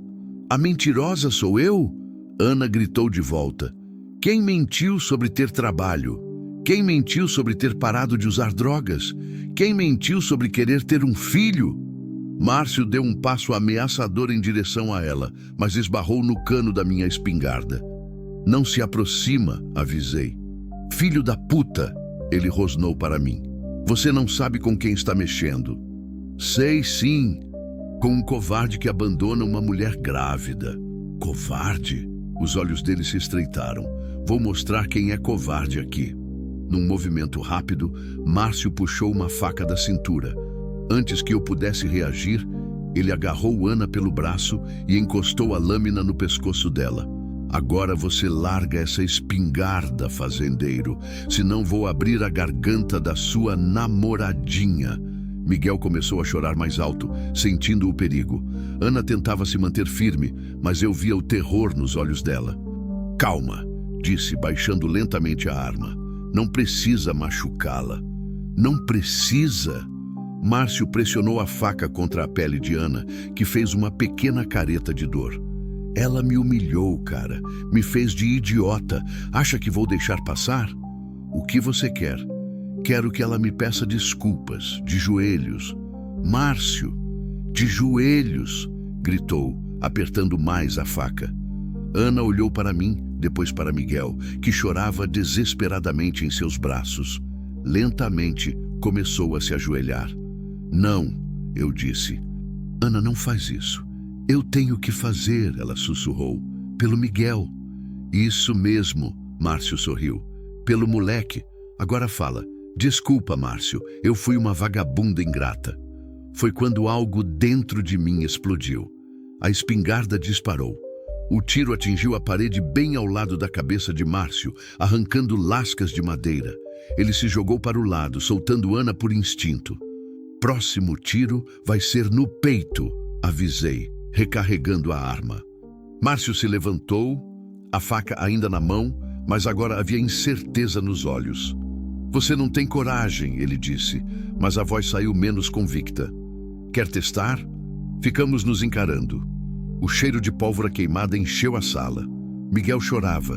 A mentirosa sou eu? Ana gritou de volta. Quem mentiu sobre ter trabalho? Quem mentiu sobre ter parado de usar drogas? Quem mentiu sobre querer ter um filho? Márcio deu um passo ameaçador em direção a ela, mas esbarrou no cano da minha espingarda. Não se aproxima, avisei. Filho da puta! Ele rosnou para mim. Você não sabe com quem está mexendo. Sei sim. com um covarde que abandona uma mulher grávida. Covarde? Os olhos dele se estreitaram. Vou mostrar quem é covarde aqui. Num movimento rápido, Márcio puxou uma faca da cintura. Antes que eu pudesse reagir, ele agarrou Ana pelo braço e encostou a lâmina no pescoço dela. Agora você larga essa espingarda, fazendeiro, senão vou abrir a garganta da sua namoradinha. Miguel começou a chorar mais alto, sentindo o perigo. Ana tentava se manter firme, mas eu via o terror nos olhos dela. Calma, disse, baixando lentamente a arma. Não precisa machucá-la. Não precisa. Márcio pressionou a faca contra a pele de Ana, que fez uma pequena careta de dor. Ela me humilhou, cara. Me fez de idiota. Acha que vou deixar passar? O que você quer? Quero que ela me peça desculpas, de joelhos. Márcio, de joelhos, gritou, apertando mais a faca. Ana olhou para mim, depois para Miguel, que chorava desesperadamente em seus braços. Lentamente, começou a se ajoelhar. Não, eu disse. Ana, não faz isso. Eu tenho que fazer, ela sussurrou. Pelo Miguel. Isso mesmo, Márcio sorriu. Pelo moleque. Agora fala. Desculpa, Márcio, eu fui uma vagabunda ingrata. Foi quando algo dentro de mim explodiu. A espingarda disparou. O tiro atingiu a parede bem ao lado da cabeça de Márcio, arrancando lascas de madeira. Ele se jogou para o lado, soltando Ana por instinto. Próximo tiro vai ser no peito, avisei, recarregando a arma. Márcio se levantou, a faca ainda na mão, mas agora havia incerteza nos olhos. Você não tem coragem, ele disse, mas a voz saiu menos convicta. Quer testar? Ficamos nos encarando. O cheiro de pólvora queimada encheu a sala. Miguel chorava.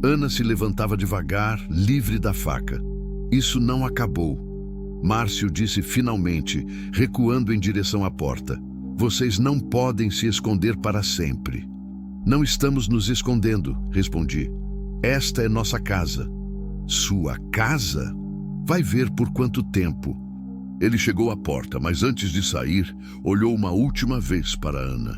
Ana se levantava devagar, livre da faca. Isso não acabou. Márcio disse finalmente, recuando em direção à porta. Vocês não podem se esconder para sempre. Não estamos nos escondendo, respondi. Esta é nossa casa. Sua casa? Vai ver por quanto tempo. Ele chegou à porta, mas antes de sair, olhou uma última vez para Ana.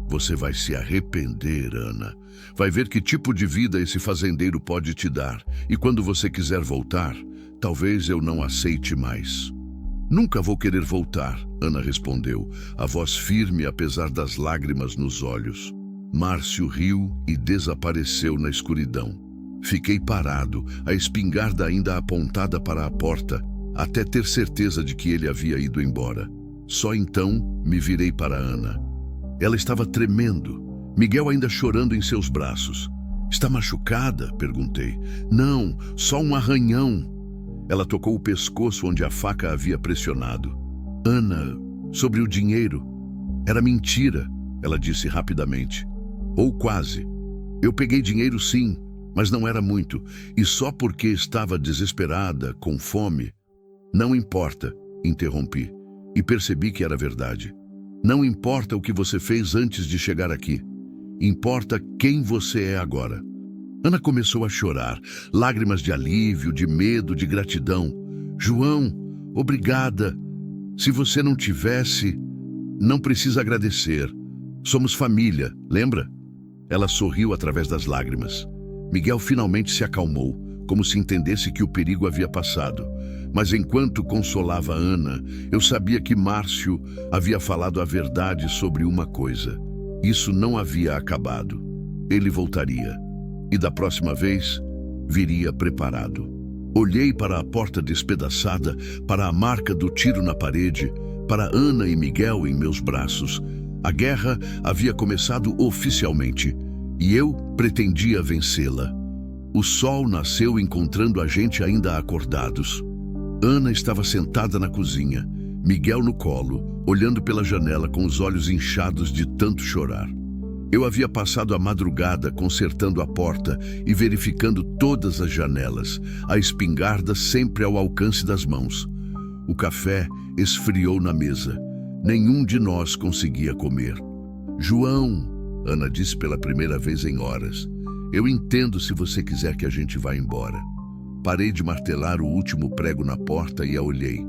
Você vai se arrepender, Ana. Vai ver que tipo de vida esse fazendeiro pode te dar. E quando você quiser voltar, talvez eu não aceite mais. Nunca vou querer voltar, Ana respondeu, a voz firme apesar das lágrimas nos olhos. Márcio riu e desapareceu na escuridão. Fiquei parado, a espingarda ainda apontada para a porta, até ter certeza de que ele havia ido embora. Só então me virei para Ana. Ela estava tremendo, Miguel ainda chorando em seus braços. Está machucada? Perguntei. Não, só um arranhão. Ela tocou o pescoço onde a faca havia pressionado. Ana, sobre o dinheiro. Era mentira, ela disse rapidamente. Ou quase. Eu peguei dinheiro sim, mas não era muito, e só porque estava desesperada, com fome. Não importa, interrompi, e percebi que era verdade. Não importa o que você fez antes de chegar aqui. Importa quem você é agora. Ana começou a chorar, lágrimas de alívio, de medo, de gratidão. João, obrigada. Se você não tivesse, não precisa agradecer. Somos família, lembra? Ela sorriu através das lágrimas. Miguel finalmente se acalmou, como se entendesse que o perigo havia passado. Mas enquanto consolava Ana, eu sabia que Márcio havia falado a verdade sobre uma coisa. Isso não havia acabado. Ele voltaria. E da próxima vez, viria preparado. Olhei para a porta despedaçada, para a marca do tiro na parede, para Ana e Miguel em meus braços. A guerra havia começado oficialmente, e eu pretendia vencê-la. O sol nasceu encontrando a gente ainda acordados. Ana estava sentada na cozinha, Miguel no colo, olhando pela janela com os olhos inchados de tanto chorar. Eu havia passado a madrugada consertando a porta e verificando todas as janelas, a espingarda sempre ao alcance das mãos. O café esfriou na mesa. Nenhum de nós conseguia comer. João, Ana disse pela primeira vez em horas, eu entendo se você quiser que a gente vá embora. Parei de martelar o último prego na porta e a olhei.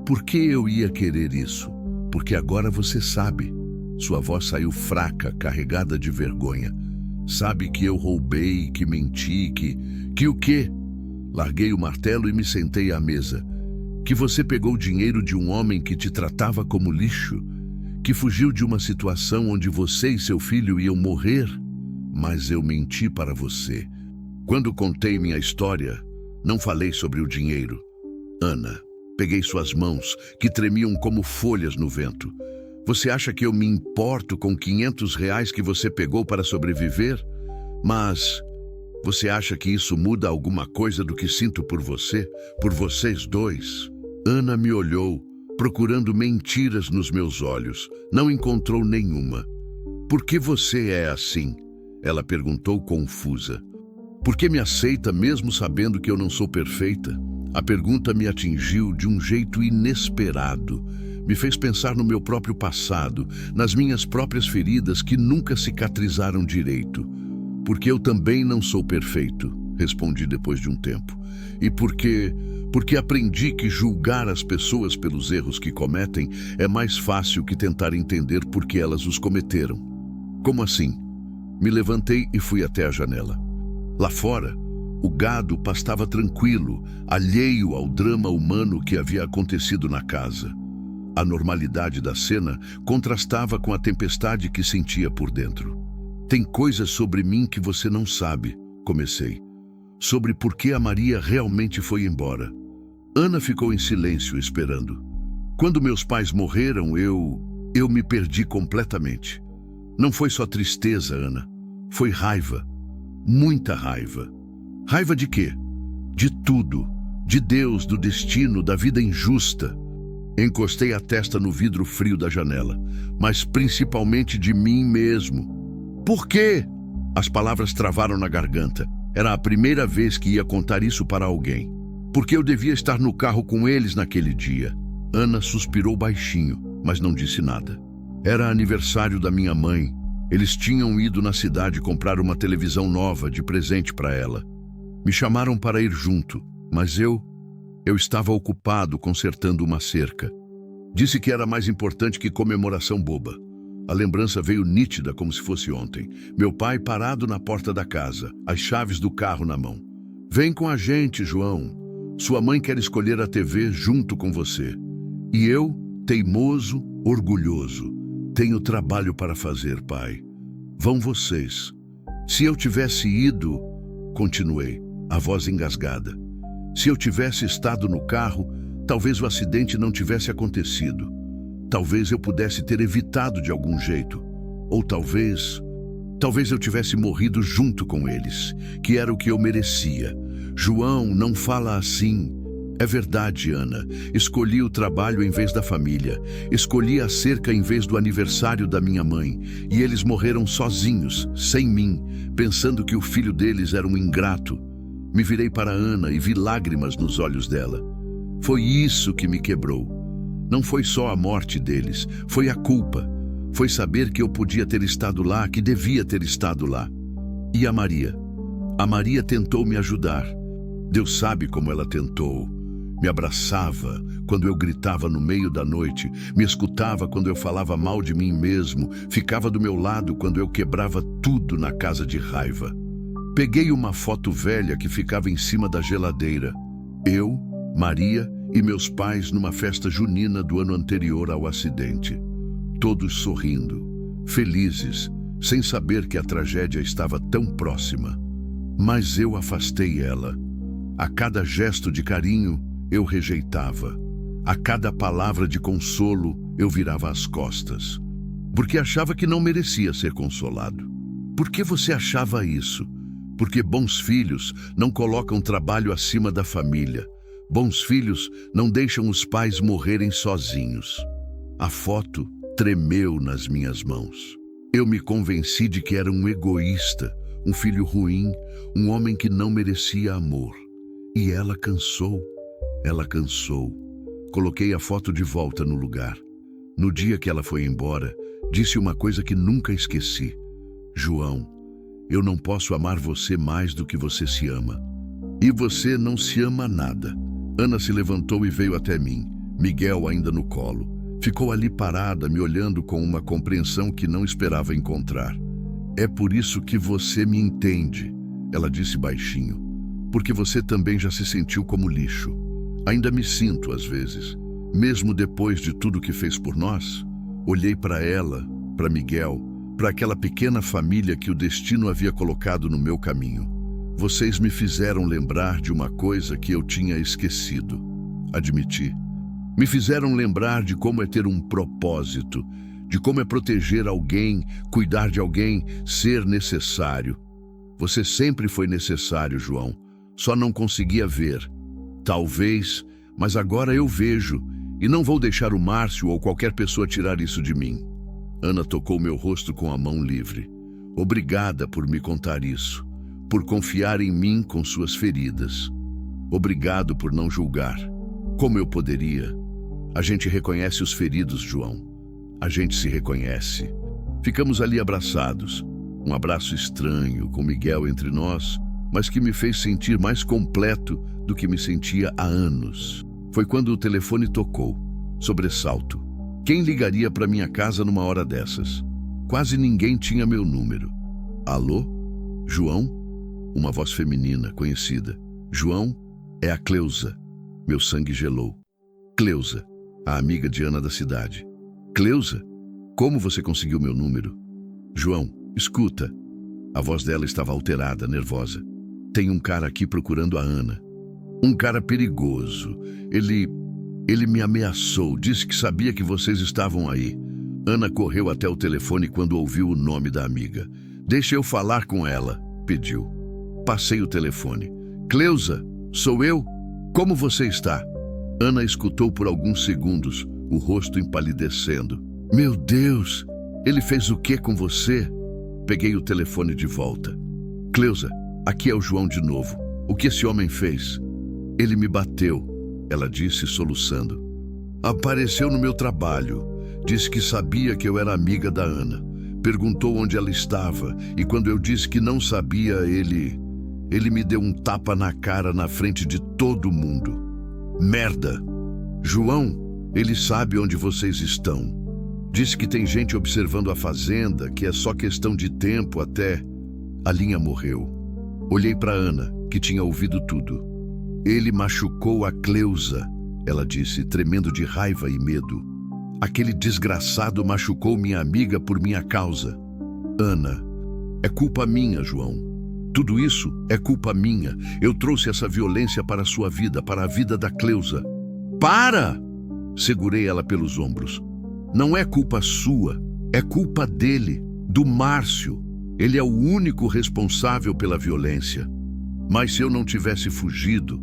Por que eu ia querer isso? Porque agora você sabe. Sua voz saiu fraca, carregada de vergonha. Sabe que eu roubei, que menti, que o quê? Larguei o martelo e me sentei à mesa. Que você pegou o dinheiro de um homem que te tratava como lixo, que fugiu de uma situação onde você e seu filho iam morrer. Mas eu menti para você. Quando contei minha história, não falei sobre o dinheiro. Ana, peguei suas mãos, que tremiam como folhas no vento. Você acha que eu me importo com R$ 500 que você pegou para sobreviver? Mas você acha que isso muda alguma coisa do que sinto por você, por vocês dois? Ana me olhou, procurando mentiras nos meus olhos. Não encontrou nenhuma. Por que você é assim? Ela perguntou confusa. Por que me aceita mesmo sabendo que eu não sou perfeita? A pergunta me atingiu de um jeito inesperado. Me fez pensar no meu próprio passado, nas minhas próprias feridas que nunca cicatrizaram direito. Porque eu também não sou perfeito, respondi depois de um tempo. E porque aprendi que julgar as pessoas pelos erros que cometem é mais fácil que tentar entender por que elas os cometeram. Como assim? Me levantei e fui até a janela. Lá fora, o gado pastava tranquilo, alheio ao drama humano que havia acontecido na casa. A normalidade da cena contrastava com a tempestade que sentia por dentro. Tem coisas sobre mim que você não sabe, comecei. Sobre por que a Maria realmente foi embora. Ana ficou em silêncio, esperando. Quando meus pais morreram, eu me perdi completamente. Não foi só tristeza, Ana. Foi raiva. Muita raiva. Raiva de quê? De tudo. De Deus, do destino, da vida injusta. Encostei a testa no vidro frio da janela, mas principalmente de mim mesmo. Por quê? As palavras travaram na garganta. Era a primeira vez que ia contar isso para alguém. Porque eu devia estar no carro com eles naquele dia. Ana suspirou baixinho, mas não disse nada. Era aniversário da minha mãe. Eles tinham ido na cidade comprar uma televisão nova de presente para ela. Me chamaram para ir junto, mas eu estava ocupado consertando uma cerca. Disse que era mais importante que comemoração boba. A lembrança veio nítida como se fosse ontem. Meu pai parado na porta da casa, as chaves do carro na mão. Vem com a gente, João. Sua mãe quer escolher a TV junto com você. E eu, teimoso, orgulhoso. Tenho trabalho para fazer, pai. Vão vocês. Se eu tivesse ido, continuei, a voz engasgada. Se eu tivesse estado no carro, talvez o acidente não tivesse acontecido. Talvez eu pudesse ter evitado de algum jeito. Ou talvez eu tivesse morrido junto com eles, que era o que eu merecia. João, não fala assim. É verdade, Ana. Escolhi o trabalho em vez da família. Escolhi a cerca em vez do aniversário da minha mãe. E eles morreram sozinhos, sem mim, pensando que o filho deles era um ingrato. Me virei para Ana e vi lágrimas nos olhos dela. Foi isso que me quebrou. Não foi só a morte deles, foi a culpa. Foi saber que eu podia ter estado lá, que devia ter estado lá. E a Maria? A Maria tentou me ajudar. Deus sabe como ela tentou. Me abraçava quando eu gritava no meio da noite, me escutava quando eu falava mal de mim mesmo, ficava do meu lado quando eu quebrava tudo na casa de raiva. Peguei uma foto velha que ficava em cima da geladeira. Eu, Maria e meus pais numa festa junina do ano anterior ao acidente. Todos sorrindo, felizes, sem saber que a tragédia estava tão próxima. Mas eu afastei ela. A cada gesto de carinho, eu rejeitava. A cada palavra de consolo, eu virava as costas. Porque achava que não merecia ser consolado. Por que você achava isso? Porque bons filhos não colocam trabalho acima da família. Bons filhos não deixam os pais morrerem sozinhos. A foto tremeu nas minhas mãos. Eu me convenci de que era um egoísta, um filho ruim, um homem que não merecia amor. E ela cansou. Ela cansou. Coloquei a foto de volta no lugar. No dia que ela foi embora, disse uma coisa que nunca esqueci. João, eu não posso amar você mais do que você se ama. E você não se ama nada. Ana se levantou e veio até mim, Miguel ainda no colo. Ficou ali parada, me olhando com uma compreensão que não esperava encontrar. É por isso que você me entende, ela disse baixinho. Porque você também já se sentiu como lixo. Ainda me sinto às vezes. Mesmo depois de tudo que fez por nós, olhei para ela, para Miguel, para aquela pequena família que o destino havia colocado no meu caminho. Vocês me fizeram lembrar de uma coisa que eu tinha esquecido. Admiti. Me fizeram lembrar de como é ter um propósito, de como é proteger alguém, cuidar de alguém, ser necessário. Você sempre foi necessário, João. Só não conseguia ver. Talvez, mas agora eu vejo, e não vou deixar o Márcio ou qualquer pessoa tirar isso de mim. Ana tocou meu rosto com a mão livre. Obrigada por me contar isso, por confiar em mim com suas feridas. Obrigado por não julgar. Como eu poderia? A gente reconhece os feridos, João. A gente se reconhece. Ficamos ali abraçados. Um abraço estranho, com Miguel entre nós, mas que me fez sentir mais completo do que me sentia há anos. Foi quando o telefone tocou. Sobressalto. Quem ligaria para minha casa numa hora dessas? Quase ninguém tinha meu número. Alô? João? Uma voz feminina, conhecida. João, é a Cleusa. Meu sangue gelou. Cleusa, a amiga de Ana da cidade. Cleusa? Como você conseguiu meu número? João, escuta. A voz dela estava alterada, nervosa. Tem um cara aqui procurando a Ana. Um cara perigoso. Ele me ameaçou, disse que sabia que vocês estavam aí. Ana correu até o telefone quando ouviu o nome da amiga. Deixa eu falar com ela, pediu. Passei o telefone. Cleusa, sou eu? Como você está? Ana escutou por alguns segundos, o rosto empalidecendo. Meu Deus, ele fez o que com você? Peguei o telefone de volta. Cleusa, aqui é o João de novo. O que esse homem fez? Ele me bateu, ela disse soluçando. Apareceu no meu trabalho. Disse que sabia que eu era amiga da Ana. Perguntou onde ela estava e quando eu disse que não sabia, ele me deu um tapa na cara na frente de todo mundo. Merda! João, ele sabe onde vocês estão. Disse que tem gente observando a fazenda, que é só questão de tempo até... A Linha morreu. Olhei para Ana, que tinha ouvido tudo. Ele machucou a Cleusa, ela disse, tremendo de raiva e medo. Aquele desgraçado machucou minha amiga por minha causa. Ana, é culpa minha, João. Tudo isso é culpa minha. Eu trouxe essa violência para a sua vida, para a vida da Cleusa. Para! Segurei ela pelos ombros. Não é culpa sua, é culpa dele, do Márcio. Ele é o único responsável pela violência. Mas se eu não tivesse fugido,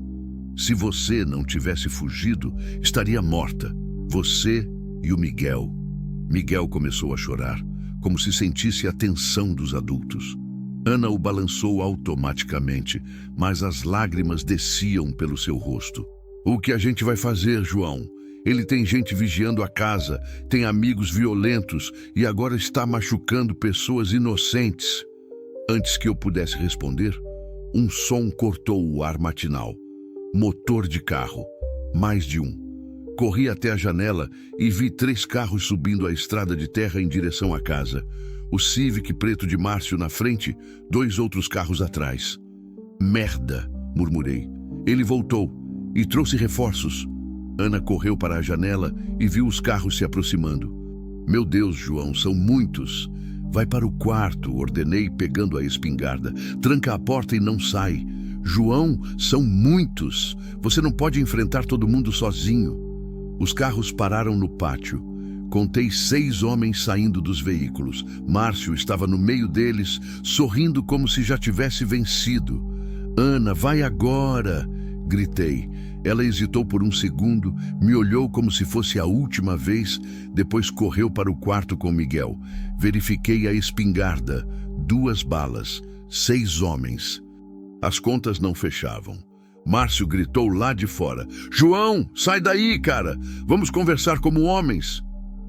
se você não tivesse fugido, estaria morta. Você e o Miguel. Miguel começou a chorar, como se sentisse a tensão dos adultos. Ana o balançou automaticamente, mas as lágrimas desciam pelo seu rosto. O que a gente vai fazer, João? Ele tem gente vigiando a casa, tem amigos violentos e agora está machucando pessoas inocentes. Antes que eu pudesse responder, um som cortou o ar matinal. Motor de carro. Mais de um. Corri até a janela e vi 3 carros subindo a estrada de terra em direção à casa. O Civic preto de Márcio na frente, 2 outros carros atrás. Merda, murmurei. Ele voltou e trouxe reforços. Ana correu para a janela e viu os carros se aproximando. Meu Deus, João, são muitos. Vai para o quarto, ordenei pegando a espingarda. Tranca a porta e não sai. João, são muitos. Você não pode enfrentar todo mundo sozinho. Os carros pararam no pátio. Contei 6 homens saindo dos veículos. Márcio estava no meio deles, sorrindo como se já tivesse vencido. Ana, vai agora! Gritei. Ela hesitou por um segundo, me olhou como se fosse a última vez, depois correu para o quarto com Miguel. Verifiquei a espingarda. 2 balas. 6 homens. As contas não fechavam. Márcio gritou lá de fora. João, sai daí, cara! Vamos conversar como homens!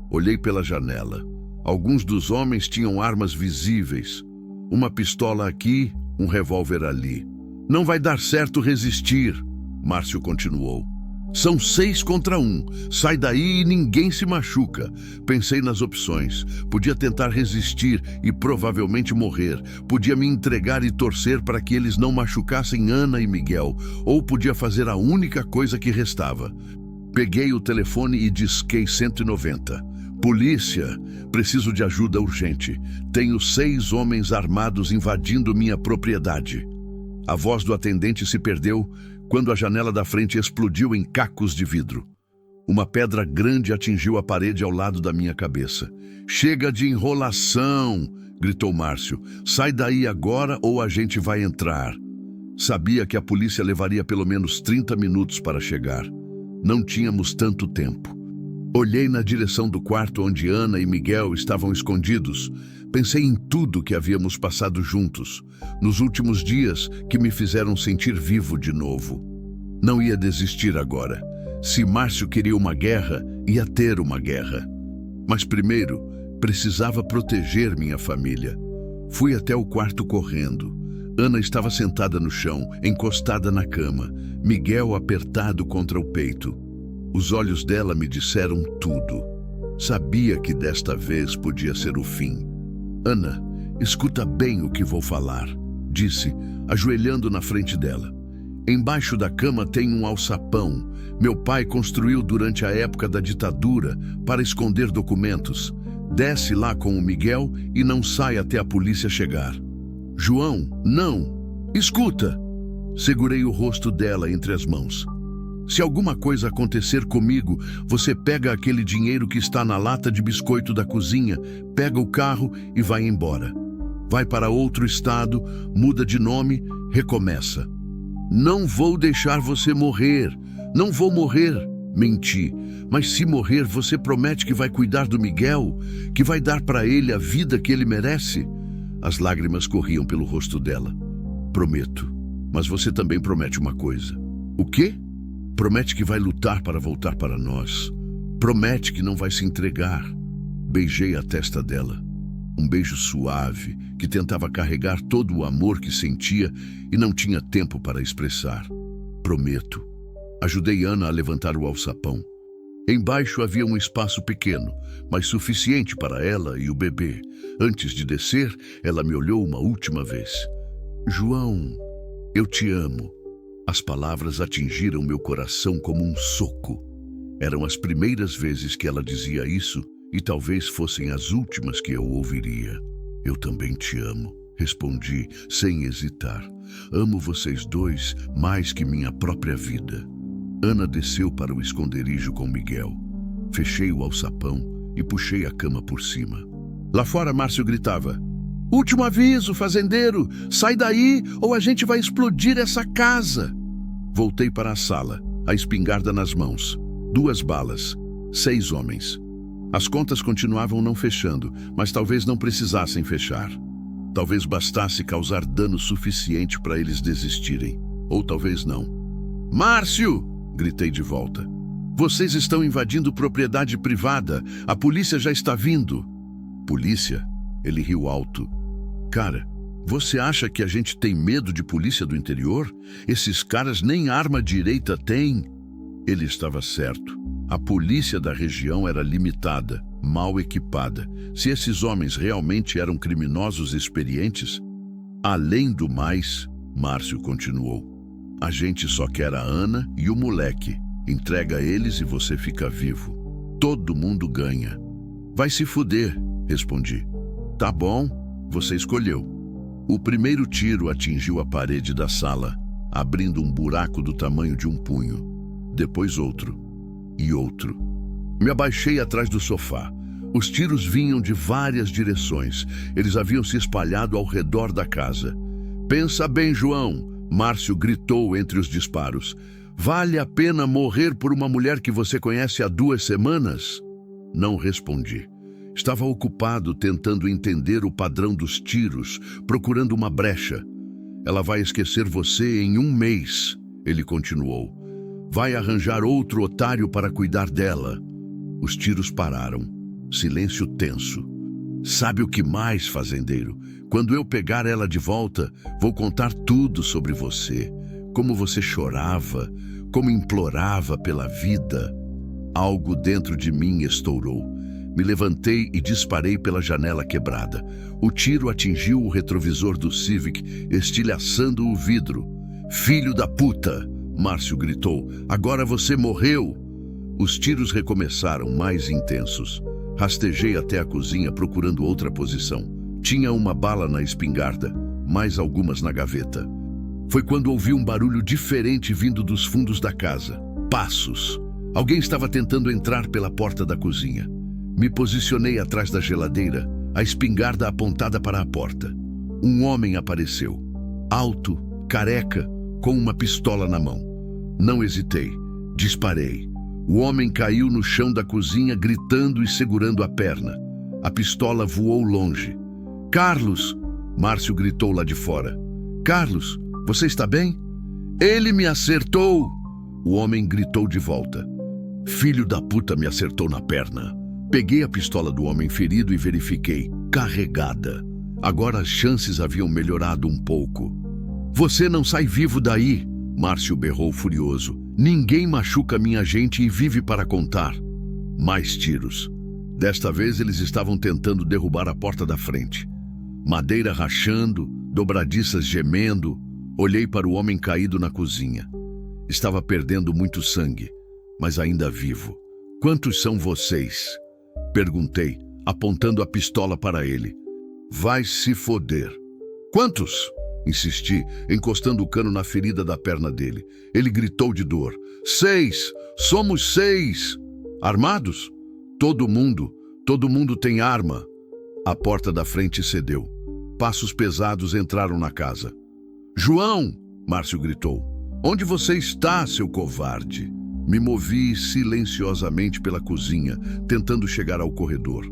Olhei pela janela. Alguns dos homens tinham armas visíveis. Uma pistola aqui, um revólver ali. Não vai dar certo resistir, Márcio continuou. São 6 contra 1. Sai daí e ninguém se machuca. Pensei nas opções. Podia tentar resistir e provavelmente morrer. Podia me entregar e torcer para que eles não machucassem Ana e Miguel. Ou podia fazer a única coisa que restava. Peguei o telefone e disquei 190. Polícia, preciso de ajuda urgente. Tenho 6 homens armados invadindo minha propriedade. A voz do atendente se perdeu quando a janela da frente explodiu em cacos de vidro. Uma pedra grande atingiu a parede ao lado da minha cabeça. Chega de enrolação, gritou Márcio. Sai daí agora ou a gente vai entrar. Sabia que a polícia levaria pelo menos 30 minutos para chegar. Não tínhamos tanto tempo. Olhei na direção do quarto onde Ana e Miguel estavam escondidos. Pensei em tudo que havíamos passado juntos, nos últimos dias que me fizeram sentir vivo de novo. Não ia desistir agora. Se Márcio queria uma guerra, ia ter uma guerra. Mas primeiro, precisava proteger minha família. Fui até o quarto correndo. Ana estava sentada no chão, encostada na cama, Miguel apertado contra o peito. Os olhos dela me disseram tudo. Sabia que desta vez podia ser o fim. Ana, escuta bem o que vou falar, disse, ajoelhando na frente dela. Embaixo da cama tem um alçapão. Meu pai construiu durante a época da ditadura para esconder documentos. Desce lá com o Miguel e não sai até a polícia chegar. João, não! Escuta! Segurei o rosto dela entre as mãos. Se alguma coisa acontecer comigo, você pega aquele dinheiro que está na lata de biscoito da cozinha, pega o carro e vai embora. Vai para outro estado, muda de nome, recomeça. Não vou deixar você morrer. Não vou morrer. Menti. Mas se morrer, você promete que vai cuidar do Miguel, que vai dar para ele a vida que ele merece? As lágrimas corriam pelo rosto dela. Prometo. Mas você também promete uma coisa. O quê? Promete que vai lutar para voltar para nós. Promete que não vai se entregar. Beijei a testa dela. Um beijo suave que tentava carregar todo o amor que sentia e não tinha tempo para expressar. Prometo. Ajudei Ana a levantar o alçapão. Embaixo havia um espaço pequeno, mas suficiente para ela e o bebê. Antes de descer, ela me olhou uma última vez. João, eu te amo. As palavras atingiram meu coração como um soco. Eram as primeiras vezes que ela dizia isso e talvez fossem as últimas que eu ouviria. Eu também te amo, respondi sem hesitar. Amo vocês dois mais que minha própria vida. Ana desceu para o esconderijo com Miguel. Fechei o alçapão e puxei a cama por cima. Lá fora, Márcio gritava. Último aviso, fazendeiro! Sai daí ou a gente vai explodir essa casa! Voltei para a sala, a espingarda nas mãos. 2 balas, 6 homens. As contas continuavam não fechando, mas talvez não precisassem fechar. Talvez bastasse causar dano suficiente para eles desistirem. Ou talvez não. Márcio! Gritei de volta. Vocês estão invadindo propriedade privada. A polícia já está vindo. Polícia? Ele riu alto. Cara, você acha que a gente tem medo de polícia do interior? Esses caras nem arma direita têm. Ele estava certo. A polícia da região era limitada, mal equipada. Se esses homens realmente eram criminosos experientes? Além do mais, Márcio continuou. A gente só quer a Ana e o moleque. Entrega eles e você fica vivo. Todo mundo ganha. Vai se fuder, respondi. Tá bom, você escolheu. O primeiro tiro atingiu a parede da sala, abrindo um buraco do tamanho de um punho. Depois outro. E outro. Me abaixei atrás do sofá. Os tiros vinham de várias direções. Eles haviam se espalhado ao redor da casa. Pensa bem, João, Márcio gritou entre os disparos. Vale a pena morrer por uma mulher que você conhece há 2 semanas? Não respondi. Estava ocupado tentando entender o padrão dos tiros, procurando uma brecha. Ela vai esquecer você em 1 mês, ele continuou. Vai arranjar outro otário para cuidar dela. Os tiros pararam. Silêncio tenso. Sabe o que mais, fazendeiro? Quando eu pegar ela de volta, vou contar tudo sobre você. Como você chorava, como implorava pela vida. Algo dentro de mim estourou. Me levantei e disparei pela janela quebrada. O tiro atingiu o retrovisor do Civic, estilhaçando o vidro. "Filho da puta!" Márcio gritou. "Agora você morreu!" Os tiros recomeçaram, mais intensos. Rastejei até a cozinha procurando outra posição. Tinha uma bala na espingarda, mais algumas na gaveta. Foi quando ouvi um barulho diferente vindo dos fundos da casa. Passos. Alguém estava tentando entrar pela porta da cozinha. Me posicionei atrás da geladeira, a espingarda apontada para a porta. Um homem apareceu. Alto, careca, com uma pistola na mão. Não hesitei. Disparei. O homem caiu no chão da cozinha, gritando e segurando a perna. A pistola voou longe. "Carlos!" Márcio gritou lá de fora. "Carlos, você está bem?" "Ele me acertou!" O homem gritou de volta. "Filho da puta me acertou na perna." Peguei a pistola do homem ferido e verifiquei. Carregada. Agora as chances haviam melhorado um pouco. "Você não sai vivo daí!" Márcio berrou furioso. "Ninguém machuca minha gente e vive para contar." Mais tiros. Desta vez eles estavam tentando derrubar a porta da frente. Madeira rachando, dobradiças gemendo. Olhei para o homem caído na cozinha. Estava perdendo muito sangue, mas ainda vivo. "Quantos são vocês?" Perguntei, apontando a pistola para ele. "Vai se foder." "Quantos?" Insisti, encostando o cano na ferida da perna dele. Ele gritou de dor. "6! Somos 6! Armados? Todo mundo tem arma." A porta da frente cedeu. Passos pesados entraram na casa. "João!" Márcio gritou. "Onde você está, seu covarde?" Me movi silenciosamente pela cozinha, tentando chegar ao corredor.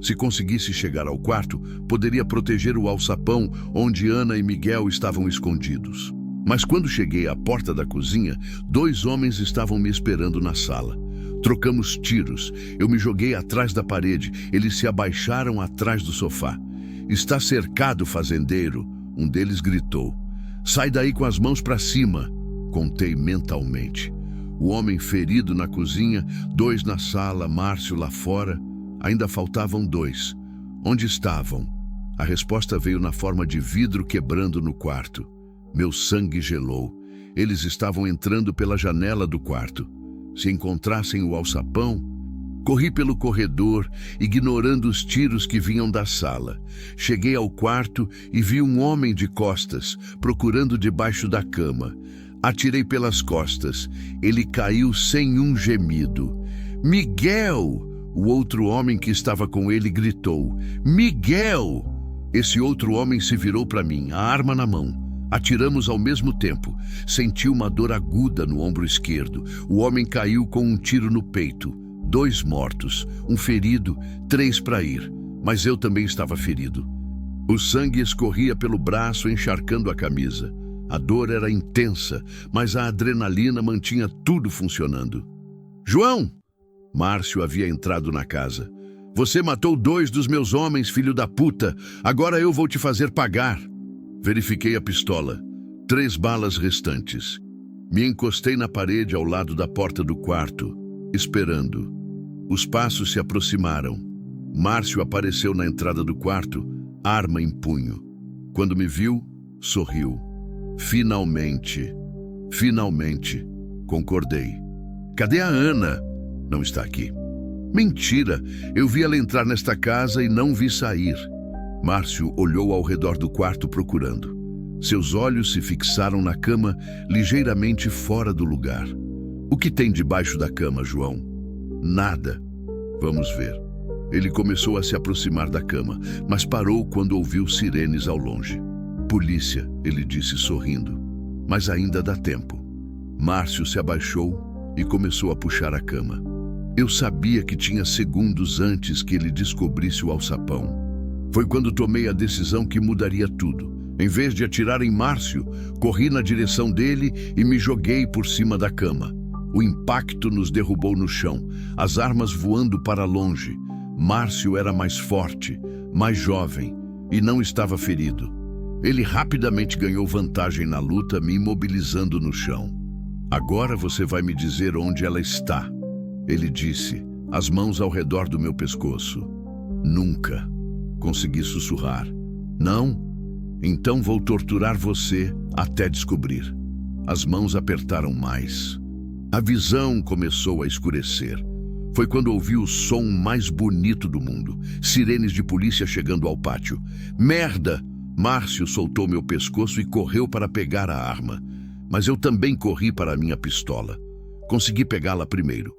Se conseguisse chegar ao quarto, poderia proteger o alçapão onde Ana e Miguel estavam escondidos. Mas quando cheguei à porta da cozinha, 2 homens estavam me esperando na sala. Trocamos tiros. Eu me joguei atrás da parede. Eles se abaixaram atrás do sofá. "Está cercado, fazendeiro!" Um deles gritou. "Sai daí com as mãos para cima!" Contei mentalmente. O homem ferido na cozinha, 2 na sala, Márcio lá fora. Ainda faltavam 2. Onde estavam? A resposta veio na forma de vidro quebrando no quarto. Meu sangue gelou. Eles estavam entrando pela janela do quarto. Se encontrassem o alçapão... Corri pelo corredor, ignorando os tiros que vinham da sala. Cheguei ao quarto e vi um homem de costas, procurando debaixo da cama. Atirei pelas costas. Ele caiu sem um gemido. "Miguel!" O outro homem que estava com ele gritou. "Miguel!" Esse outro homem se virou para mim, a arma na mão. Atiramos ao mesmo tempo. Senti uma dor aguda no ombro esquerdo. O homem caiu com um tiro no peito. 2 mortos, um ferido, 3 para ir. Mas eu também estava ferido. O sangue escorria pelo braço, encharcando a camisa. A dor era intensa, mas a adrenalina mantinha tudo funcionando. "João!" Márcio havia entrado na casa. "Você matou 2 dos meus homens, filho da puta. Agora eu vou te fazer pagar." Verifiquei a pistola. 3 balas restantes. Me encostei na parede ao lado da porta do quarto, esperando. Os passos se aproximaram. Márcio apareceu na entrada do quarto, arma em punho. Quando me viu, sorriu. Finalmente, concordei. "Cadê a Ana?" "Não está aqui." "Mentira, eu vi ela entrar nesta casa e não vi sair." Márcio olhou ao redor do quarto procurando. Seus olhos se fixaram na cama, ligeiramente fora do lugar. "O que tem debaixo da cama, João?" "Nada." "Vamos ver." Ele começou a se aproximar da cama, mas parou quando ouviu sirenes ao longe. "Polícia," ele disse sorrindo. "Mas ainda dá tempo." Márcio se abaixou e começou a puxar a cama. Eu sabia que tinha segundos antes que ele descobrisse o alçapão. Foi quando tomei a decisão que mudaria tudo. Em vez de atirar em Márcio, corri na direção dele e me joguei por cima da cama. O impacto nos derrubou no chão, as armas voando para longe. Márcio era mais forte, mais jovem e não estava ferido. Ele rapidamente ganhou vantagem na luta, me imobilizando no chão. Agora você vai me dizer onde ela está. Ele disse, as mãos ao redor do meu pescoço. Nunca. Consegui sussurrar. Não? Então vou torturar você até descobrir. As mãos apertaram mais. A visão começou a escurecer. Foi quando ouvi o som mais bonito do mundo. Sirenes de polícia chegando ao pátio. Merda! Márcio soltou meu pescoço e correu para pegar a arma. Mas eu também corri para a minha pistola. Consegui pegá-la primeiro.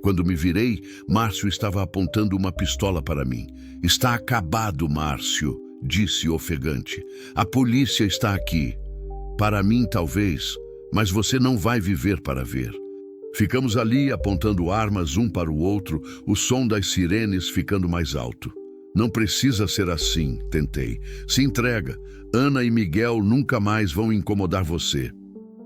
Quando me virei, Márcio estava apontando uma pistola para mim. Está acabado, Márcio, disse ofegante. A polícia está aqui. Para mim, talvez, mas você não vai viver para ver. Ficamos ali apontando armas um para o outro, o som das sirenes ficando mais alto. Não precisa ser assim, tentei. Se entrega. Ana e Miguel nunca mais vão incomodar você.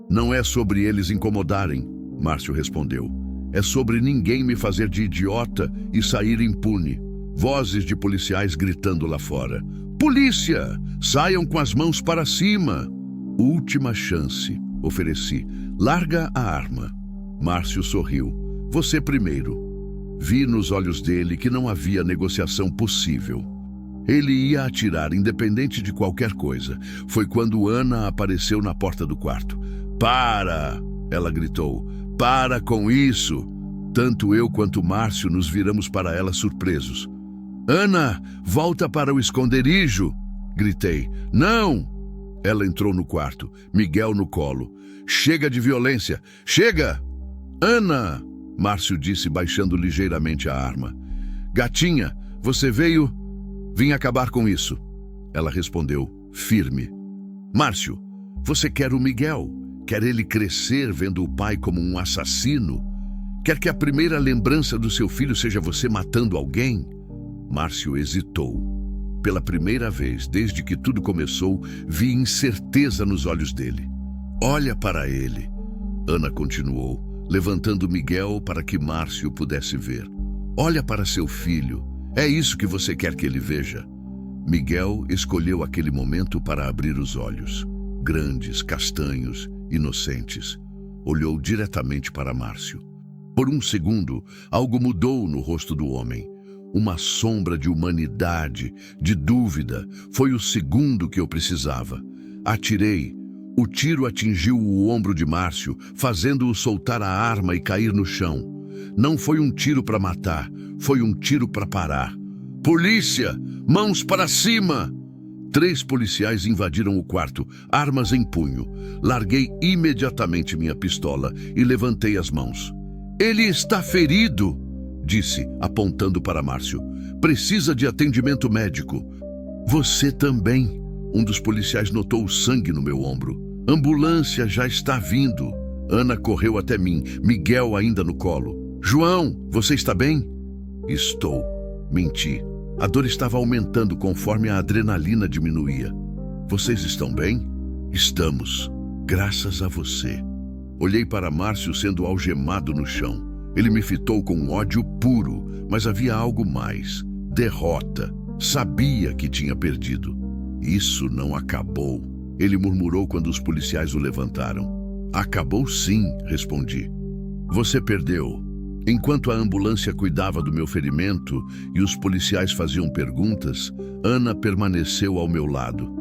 Não é sobre eles incomodarem, Márcio respondeu. É sobre ninguém me fazer de idiota e sair impune. Vozes de policiais gritando lá fora. Polícia! Saiam com as mãos para cima! Última chance, ofereci. Larga a arma. Márcio sorriu. Você primeiro. Vi nos olhos dele que não havia negociação possível. Ele ia atirar independente de qualquer coisa. Foi quando Ana apareceu na porta do quarto. Para! Ela gritou. Para com isso! Tanto eu quanto Márcio nos viramos para ela surpresos. Ana, volta para o esconderijo! Gritei. Não! Ela entrou no quarto, Miguel no colo. Chega de violência! Chega! Ana! Márcio disse baixando ligeiramente a arma. Gatinha, você veio? Vim acabar com isso. Ela respondeu, firme. Márcio, você quer o Miguel? Quer ele crescer vendo o pai como um assassino? Quer que a primeira lembrança do seu filho seja você matando alguém? Márcio hesitou. Pela primeira vez, desde que tudo começou, vi incerteza nos olhos dele. Olha para ele. Ana continuou, levantando Miguel para que Márcio pudesse ver. Olha para seu filho. É isso que você quer que ele veja? Miguel escolheu aquele momento para abrir os olhos. Grandes, castanhos, inocentes. Olhou diretamente para Márcio. Por um segundo, algo mudou no rosto do homem. Uma sombra de humanidade, de dúvida. Foi o segundo que eu precisava. Atirei. O tiro atingiu o ombro de Márcio, fazendo-o soltar a arma e cair no chão. Não foi um tiro para matar, foi um tiro para parar. Polícia! Mãos para cima! 3 policiais invadiram o quarto, armas em punho. Larguei imediatamente minha pistola e levantei as mãos. Ele está ferido, disse, apontando para Márcio. Precisa de atendimento médico. Você também. Um dos policiais notou o sangue no meu ombro. Ambulância já está vindo. Ana correu até mim, Miguel ainda no colo. João, você está bem? Estou. Menti. A dor estava aumentando conforme a adrenalina diminuía. Vocês estão bem? Estamos. Graças a você. Olhei para Márcio sendo algemado no chão. Ele me fitou com ódio puro, mas havia algo mais. Derrota. Sabia que tinha perdido. Isso não acabou, ele murmurou quando os policiais o levantaram. Acabou sim, respondi. Você perdeu. Enquanto a ambulância cuidava do meu ferimento e os policiais faziam perguntas, Ana permaneceu ao meu lado.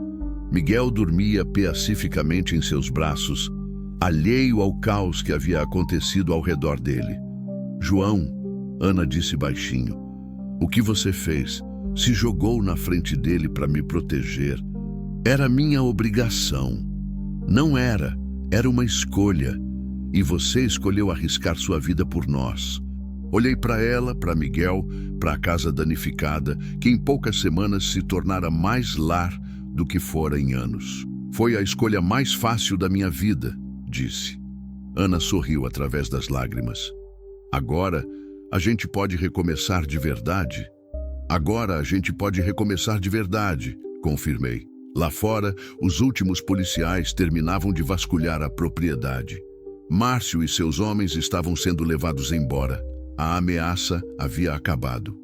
Miguel dormia pacificamente em seus braços, alheio ao caos que havia acontecido ao redor dele. João, Ana disse baixinho, o que você fez? Se jogou na frente dele para me proteger. Era minha obrigação. Não era, era uma escolha. E você escolheu arriscar sua vida por nós. Olhei para ela, para Miguel, para a casa danificada, que em poucas semanas se tornara mais lar do que fora em anos. Foi a escolha mais fácil da minha vida, disse. Ana sorriu através das lágrimas. Agora, a gente pode recomeçar de verdade? Agora a gente pode recomeçar de verdade, confirmei. Lá fora, os últimos policiais terminavam de vasculhar a propriedade. Márcio e seus homens estavam sendo levados embora. A ameaça havia acabado.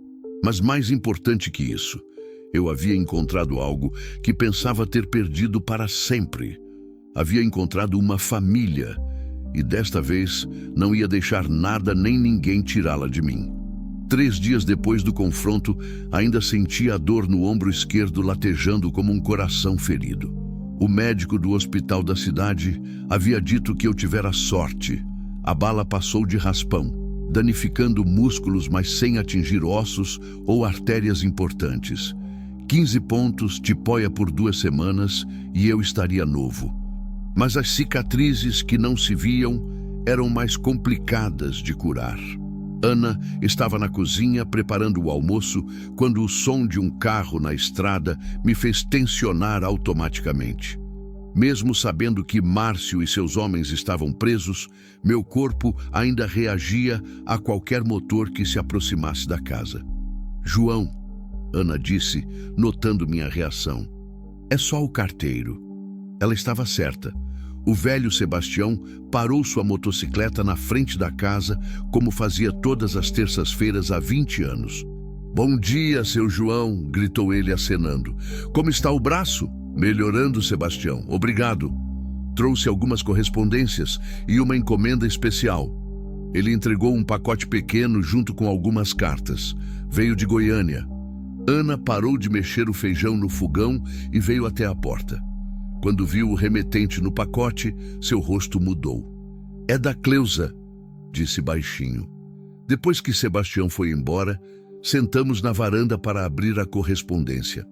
Mas mais importante que isso, eu havia encontrado algo que pensava ter perdido para sempre. Havia encontrado uma família. e desta vez não ia deixar nada nem ninguém tirá-la de mim. 3 dias depois do confronto, ainda sentia a dor no ombro esquerdo latejando como um coração ferido. O médico do hospital da cidade havia dito que eu tivera sorte. A bala passou de raspão, danificando músculos, mas sem atingir ossos ou artérias importantes. 15 pontos, tipóia por 2 semanas e eu estaria novo. Mas as cicatrizes que não se viam eram mais complicadas de curar. Ana estava na cozinha preparando o almoço quando o som de um carro na estrada me fez tensionar automaticamente. Mesmo sabendo que Márcio e seus homens estavam presos, meu corpo ainda reagia a qualquer motor que se aproximasse da casa. "João", Ana disse, notando minha reação. "É só o carteiro." Ela estava certa. O velho Sebastião parou sua motocicleta na frente da casa, como fazia todas as terças-feiras há 20 anos. "Bom dia, seu João", gritou ele acenando. "Como está o braço?" "Melhorando, Sebastião. Obrigado." Trouxe algumas correspondências e uma encomenda especial. Ele entregou um pacote pequeno junto com algumas cartas. Veio de Goiânia. Ana parou de mexer o feijão no fogão e veio até a porta. Quando viu o remetente no pacote, seu rosto mudou. "É da Cleusa", disse baixinho. Depois que Sebastião foi embora, sentamos na varanda para abrir a correspondência.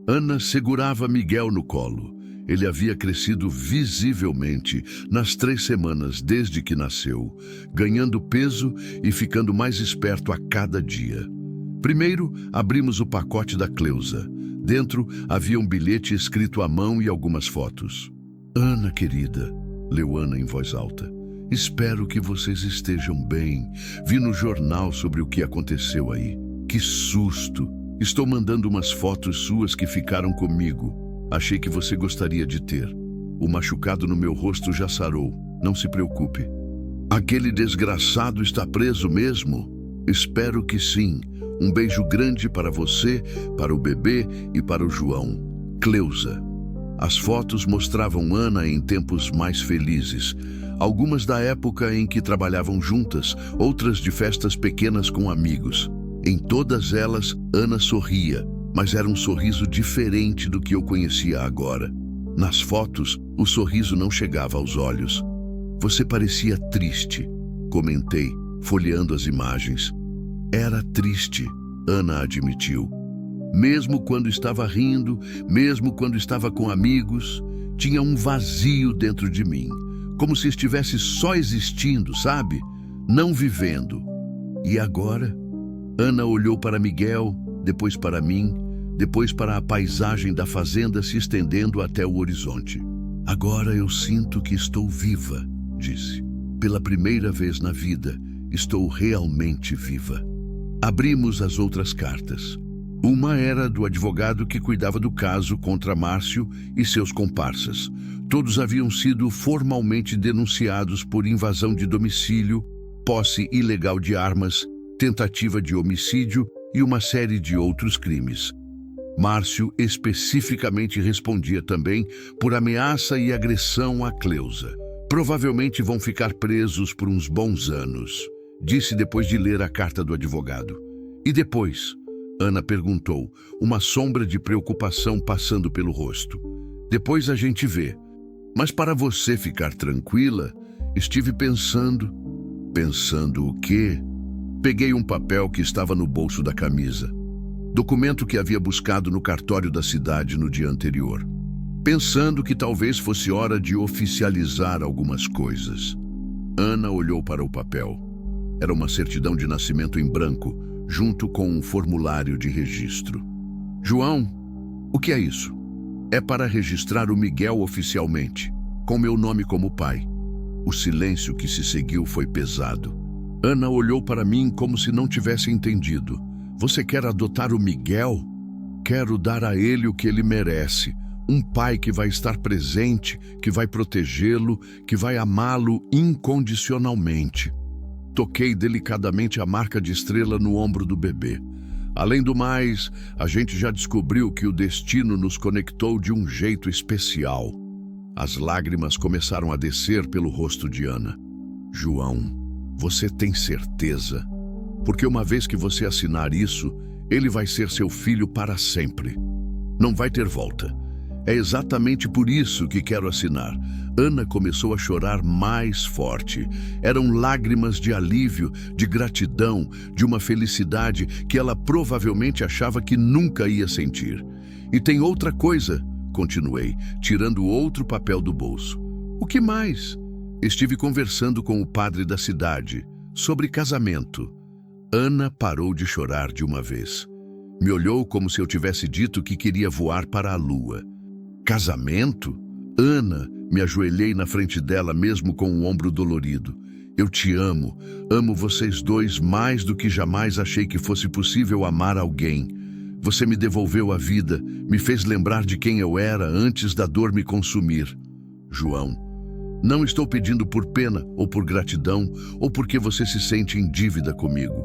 Ana segurava Miguel no colo. Ele havia crescido visivelmente nas 3 semanas desde que nasceu, ganhando peso e ficando mais esperto a cada dia. Primeiro, abrimos o pacote da Cleusa. Dentro havia um bilhete escrito à mão e algumas fotos. "Ana querida", leu Ana em voz alta, "espero que vocês estejam bem. Vi no jornal sobre o que aconteceu aí. Que susto! Estou mandando umas fotos suas que ficaram comigo. Achei que você gostaria de ter. O machucado no meu rosto já sarou. Não se preocupe." "Aquele desgraçado está preso mesmo?" "Espero que sim. Um beijo grande para você, para o bebê e para o João. Cleusa." As fotos mostravam Ana em tempos mais felizes. Algumas da época em que trabalhavam juntas, outras de festas pequenas com amigos. Em todas elas, Ana sorria, mas era um sorriso diferente do que eu conhecia agora. Nas fotos, o sorriso não chegava aos olhos. "Você parecia triste", comentei, folheando as imagens. "Era triste", Ana admitiu. "Mesmo quando estava rindo, mesmo quando estava com amigos, tinha um vazio dentro de mim, como se estivesse só existindo, sabe? Não vivendo." "E agora?" Ana olhou para Miguel, depois para mim, depois para a paisagem da fazenda se estendendo até o horizonte. "Agora eu sinto que estou viva", disse. "Pela primeira vez na vida, estou realmente viva." Abrimos as outras cartas. Uma era do advogado que cuidava do caso contra Márcio e seus comparsas. Todos haviam sido formalmente denunciados por invasão de domicílio, posse ilegal de armas, tentativa de homicídio e uma série de outros crimes. Márcio especificamente respondia também por ameaça e agressão a Cleusa. "Provavelmente vão ficar presos por uns bons anos", disse depois de ler a carta do advogado. "E depois?" Ana perguntou, uma sombra de preocupação passando pelo rosto. "Depois a gente vê. Mas para você ficar tranquila, estive pensando..." "Pensando o quê?" Peguei um papel que estava no bolso da camisa. Documento que havia buscado no cartório da cidade no dia anterior. Pensando que talvez fosse hora de oficializar algumas coisas. Ana olhou para o papel. Era uma certidão de nascimento em branco, junto com um formulário de registro. "João, o que é isso?" "É para registrar o Miguel oficialmente, com meu nome como pai." O silêncio que se seguiu foi pesado. Ana olhou para mim como se não tivesse entendido. "Você quer adotar o Miguel?" "Quero dar a ele o que ele merece. Um pai que vai estar presente, que vai protegê-lo, que vai amá-lo incondicionalmente." Toquei delicadamente a marca de estrela no ombro do bebê. "Além do mais, a gente já descobriu que o destino nos conectou de um jeito especial." As lágrimas começaram a descer pelo rosto de Ana. João, você tem certeza? Porque uma vez que você assinar isso, ele vai ser seu filho para sempre. Não vai ter volta. É exatamente por isso que quero assinar. Ana começou a chorar mais forte. Eram lágrimas de alívio, de gratidão, de uma felicidade que ela provavelmente achava que nunca ia sentir. E tem outra coisa, continuei, tirando outro papel do bolso. O que mais? Estive conversando com o padre da cidade sobre casamento. Ana parou de chorar de uma vez. Me olhou como se eu tivesse dito que queria voar para a lua. Casamento? Ana, me ajoelhei na frente dela mesmo com o ombro dolorido. Eu te amo, amo vocês dois mais do que jamais achei que fosse possível amar alguém. Você me devolveu a vida, me fez lembrar de quem eu era antes da dor me consumir. João, não estou pedindo por pena ou por gratidão ou porque você se sente em dívida comigo.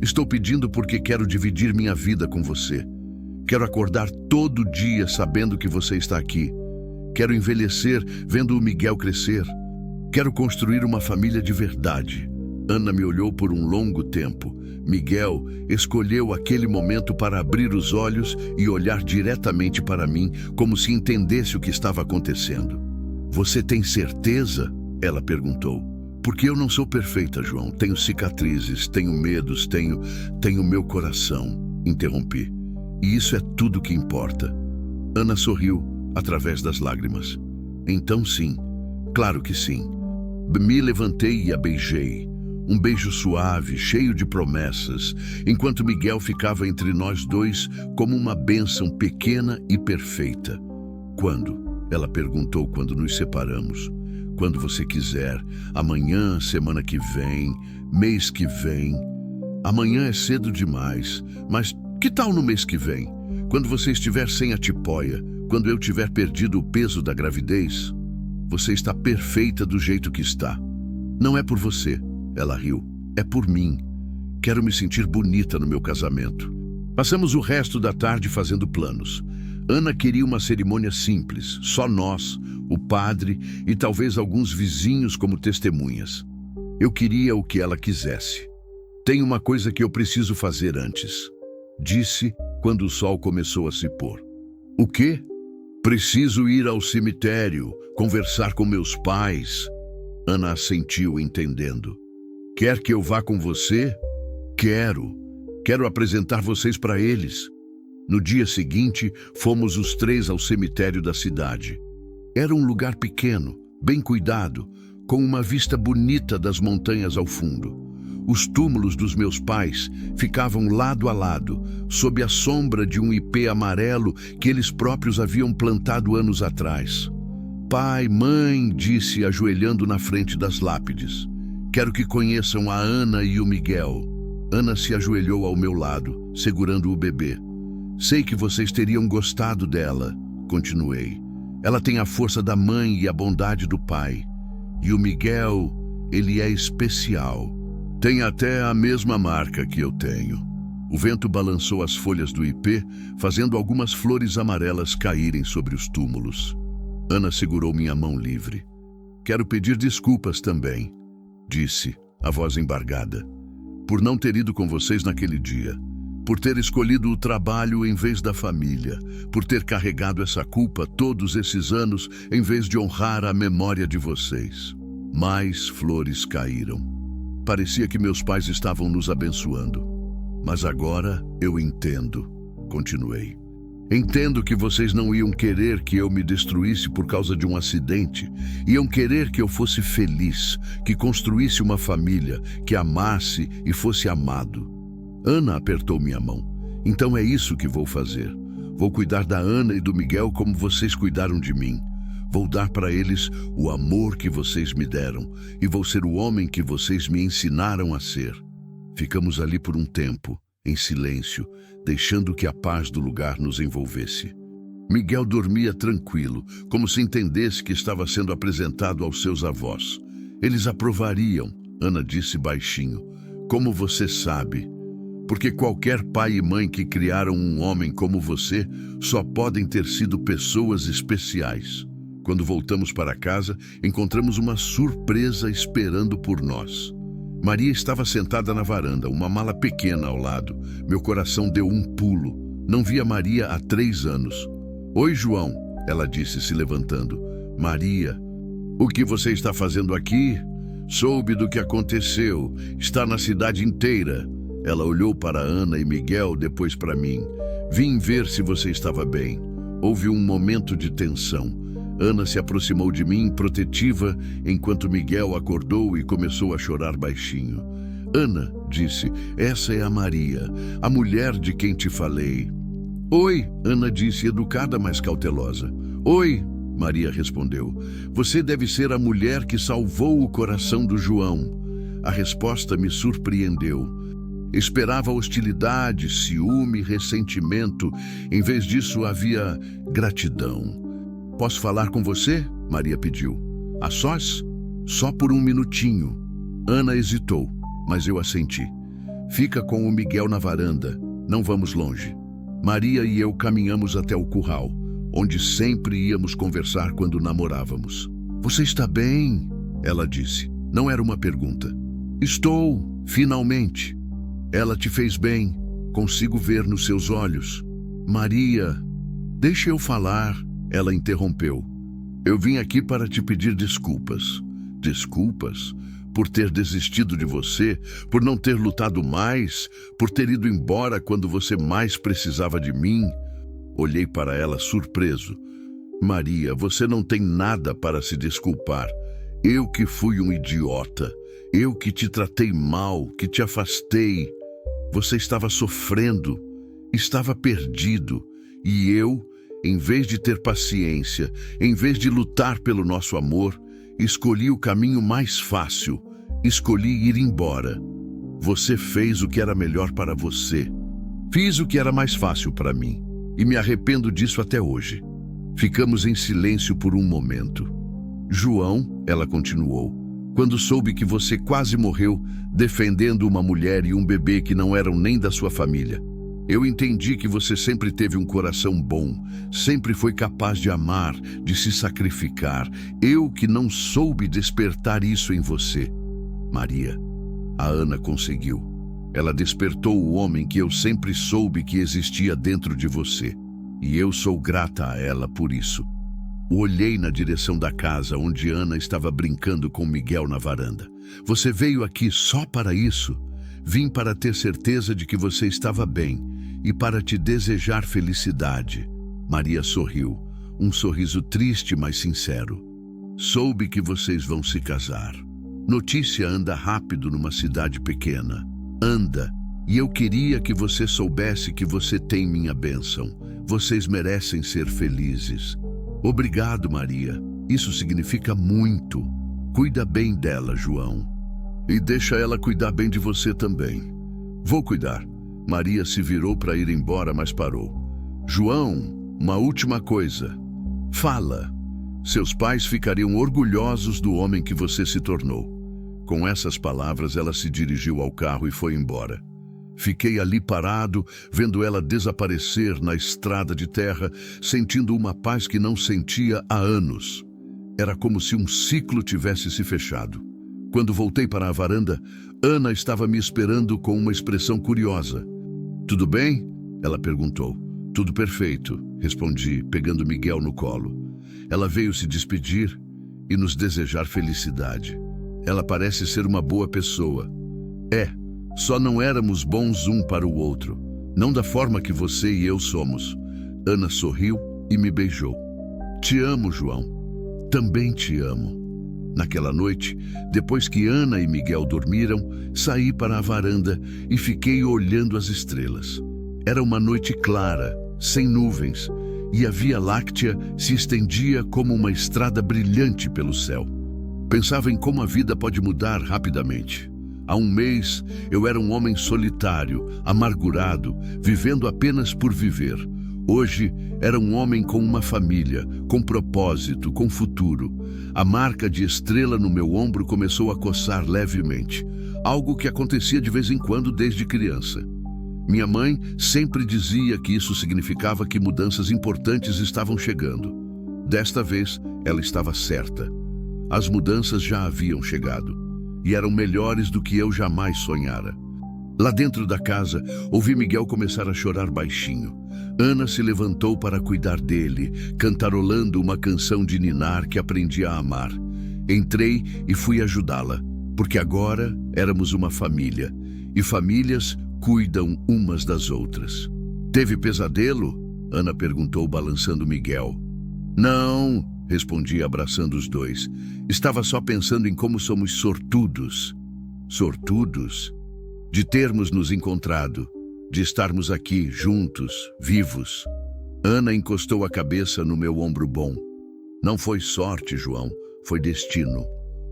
Estou pedindo porque quero dividir minha vida com você. Quero acordar todo dia sabendo que você está aqui. Quero envelhecer vendo o Miguel crescer. Quero construir uma família de verdade. Ana me olhou por um longo tempo. Miguel escolheu aquele momento para abrir os olhos e olhar diretamente para mim, como se entendesse o que estava acontecendo. Você tem certeza? Ela perguntou. Porque eu não sou perfeita, João. Tenho cicatrizes, tenho medos, tenho meu coração. Interrompi. E isso é tudo que importa. Ana sorriu através das lágrimas. Então sim, claro que sim. Me levantei e a beijei. Um beijo suave, cheio de promessas, enquanto Miguel ficava entre nós dois como uma bênção pequena e perfeita. Quando? Ela perguntou quando nos separamos. Quando você quiser. Amanhã, semana que vem, mês que vem. Amanhã é cedo demais, mas que tal no mês que vem? Quando você estiver sem a tipóia, quando eu tiver perdido o peso da gravidez? Você está perfeita do jeito que está. Não é por você, ela riu. É por mim. Quero me sentir bonita no meu casamento. Passamos o resto da tarde fazendo planos. Ana queria uma cerimônia simples, só nós, o padre e talvez alguns vizinhos como testemunhas. Eu queria o que ela quisesse. Tem uma coisa que eu preciso fazer antes, disse quando o sol começou a se pôr. O quê? Preciso ir ao cemitério, conversar com meus pais. Ana assentiu, entendendo. Quer que eu vá com você? Quero. Quero apresentar vocês para eles. No dia seguinte, fomos os três ao cemitério da cidade. Era um lugar pequeno, bem cuidado, com uma vista bonita das montanhas ao fundo. Os túmulos dos meus pais ficavam lado a lado, sob a sombra de um ipê amarelo que eles próprios haviam plantado anos atrás. Pai, mãe, disse, ajoelhando na frente das lápides. Quero que conheçam a Ana e o Miguel. Ana se ajoelhou ao meu lado, segurando o bebê. Sei que vocês teriam gostado dela, continuei. Ela tem a força da mãe e a bondade do pai. E o Miguel, ele é especial. Tem até a mesma marca que eu tenho. O vento balançou as folhas do ipê, fazendo algumas flores amarelas caírem sobre os túmulos. Ana segurou minha mão livre. Quero pedir desculpas também, disse, a voz embargada, por não ter ido com vocês naquele dia. Por ter escolhido o trabalho em vez da família, por ter carregado essa culpa todos esses anos em vez de honrar a memória de vocês. Mais flores caíram. Parecia que meus pais estavam nos abençoando. Mas agora eu entendo, continuei. Entendo que vocês não iam querer que eu me destruísse por causa de um acidente. Iam querer que eu fosse feliz, que construísse uma família, que amasse e fosse amado. Ana apertou minha mão. Então é isso que vou fazer. Vou cuidar da Ana e do Miguel como vocês cuidaram de mim. Vou dar para eles o amor que vocês me deram e vou ser o homem que vocês me ensinaram a ser. Ficamos ali por um tempo, em silêncio, deixando que a paz do lugar nos envolvesse. Miguel dormia tranquilo, como se entendesse que estava sendo apresentado aos seus avós. Eles aprovariam, Ana disse baixinho. Como você sabe? Porque qualquer pai e mãe que criaram um homem como você só podem ter sido pessoas especiais. Quando voltamos para casa, encontramos uma surpresa esperando por nós. Maria estava sentada na varanda, uma mala pequena ao lado. Meu coração deu um pulo. Não via Maria há 3 anos. Oi, João, ela disse, se levantando. Maria, o que você está fazendo aqui? Soube do que aconteceu. Está na cidade inteira. Ela olhou para Ana e Miguel, depois para mim. Vim ver se você estava bem. Houve um momento de tensão. Ana se aproximou de mim, protetiva, enquanto Miguel acordou e começou a chorar baixinho. Ana, disse, essa é a Maria, a mulher de quem te falei. Oi, Ana disse, educada, mas cautelosa. Oi, Maria respondeu. Você deve ser a mulher que salvou o coração do João. A resposta me surpreendeu. Esperava hostilidade, ciúme, ressentimento. Em vez disso, havia gratidão. Posso falar com você? Maria pediu. A sós? Só por um minutinho. Ana hesitou, mas eu assenti. Fica com o Miguel na varanda. Não vamos longe. Maria e eu caminhamos até o curral, onde sempre íamos conversar quando namorávamos. Você está bem? Ela disse. Não era uma pergunta. Estou, finalmente. Ela te fez bem. Consigo ver nos seus olhos. Maria, deixa eu falar. Ela interrompeu. Eu vim aqui para te pedir desculpas. Desculpas? Por ter desistido de você, por não ter lutado mais, por ter ido embora quando você mais precisava de mim. Olhei para ela surpreso. Maria, você não tem nada para se desculpar. Eu que fui um idiota. Eu que te tratei mal, que te afastei. Você estava sofrendo, estava perdido. E eu, em vez de ter paciência, em vez de lutar pelo nosso amor, escolhi o caminho mais fácil. Escolhi ir embora. Você fez o que era melhor para você. Fiz o que era mais fácil para mim. E me arrependo disso até hoje. Ficamos em silêncio por um momento. João, ela continuou, quando soube que você quase morreu defendendo uma mulher e um bebê que não eram nem da sua família, eu entendi que você sempre teve um coração bom, sempre foi capaz de amar, de se sacrificar. Eu que não soube despertar isso em você. Maria, a Ana conseguiu. Ela despertou o homem que eu sempre soube que existia dentro de você. E eu sou grata a ela por isso. Olhei na direção da casa onde Ana estava brincando com Miguel na varanda. Você veio aqui só para isso? Vim para ter certeza de que você estava bem e para te desejar felicidade. Maria sorriu, um sorriso triste, mas sincero. Soube que vocês vão se casar. Notícia anda rápido numa cidade pequena. Anda, e eu queria que você soubesse que você tem minha bênção. Vocês merecem ser felizes. Obrigado, Maria. Isso significa muito. Cuida bem dela, João. E deixa ela cuidar bem de você também. Vou cuidar. Maria se virou para ir embora, mas parou. João, uma última coisa. Fala. Seus pais ficariam orgulhosos do homem que você se tornou. Com essas palavras, ela se dirigiu ao carro e foi embora. Fiquei ali parado, vendo ela desaparecer na estrada de terra, sentindo uma paz que não sentia há anos. Era como se um ciclo tivesse se fechado. Quando voltei para a varanda, Ana estava me esperando com uma expressão curiosa. Tudo bem? Ela perguntou. Tudo perfeito, respondi, pegando Miguel no colo. Ela veio se despedir e nos desejar felicidade. Ela parece ser uma boa pessoa. Só não éramos bons um para o outro. Não da forma que você e eu somos. Ana sorriu e me beijou. Te amo, João. Também te amo. Naquela noite, depois que Ana e Miguel dormiram, saí para a varanda e fiquei olhando as estrelas. Era uma noite clara, sem nuvens, e a Via Láctea se estendia como uma estrada brilhante pelo céu. Pensava em como a vida pode mudar rapidamente. Há um mês, eu era um homem solitário, amargurado, vivendo apenas por viver. Hoje, era um homem com uma família, com propósito, com futuro. A marca de estrela no meu ombro começou a coçar levemente, algo que acontecia de vez em quando desde criança. Minha mãe sempre dizia que isso significava que mudanças importantes estavam chegando. Desta vez, Ela estava certa. As mudanças já haviam chegado e eram melhores do que eu jamais sonhara. Lá dentro da casa, ouvi Miguel começar a chorar baixinho. Ana se levantou para cuidar dele, cantarolando uma canção de ninar que aprendi a amar. Entrei e fui ajudá-la, porque agora éramos uma família, e famílias cuidam umas das outras. Teve pesadelo? Ana perguntou, balançando Miguel. Não, respondi, abraçando os dois. Estava só pensando em como somos sortudos. Sortudos? De termos nos encontrado, de estarmos aqui, juntos, vivos. Ana encostou a cabeça no meu ombro bom. Não foi sorte, João, foi destino.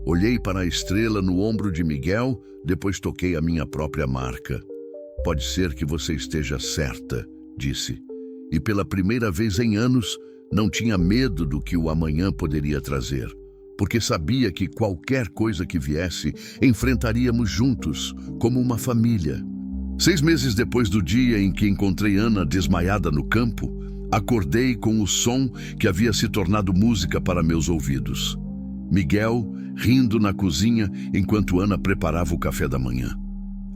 Olhei para a estrela no ombro de Miguel, depois toquei a minha própria marca. Pode ser que você esteja certa, disse. E pela primeira vez em anos, não tinha medo do que o amanhã poderia trazer, porque sabia que qualquer coisa que viesse, enfrentaríamos juntos, como uma família. 6 meses depois do dia em que encontrei Ana desmaiada no campo, acordei com o som que havia se tornado música para meus ouvidos. Miguel rindo na cozinha enquanto Ana preparava o café da manhã.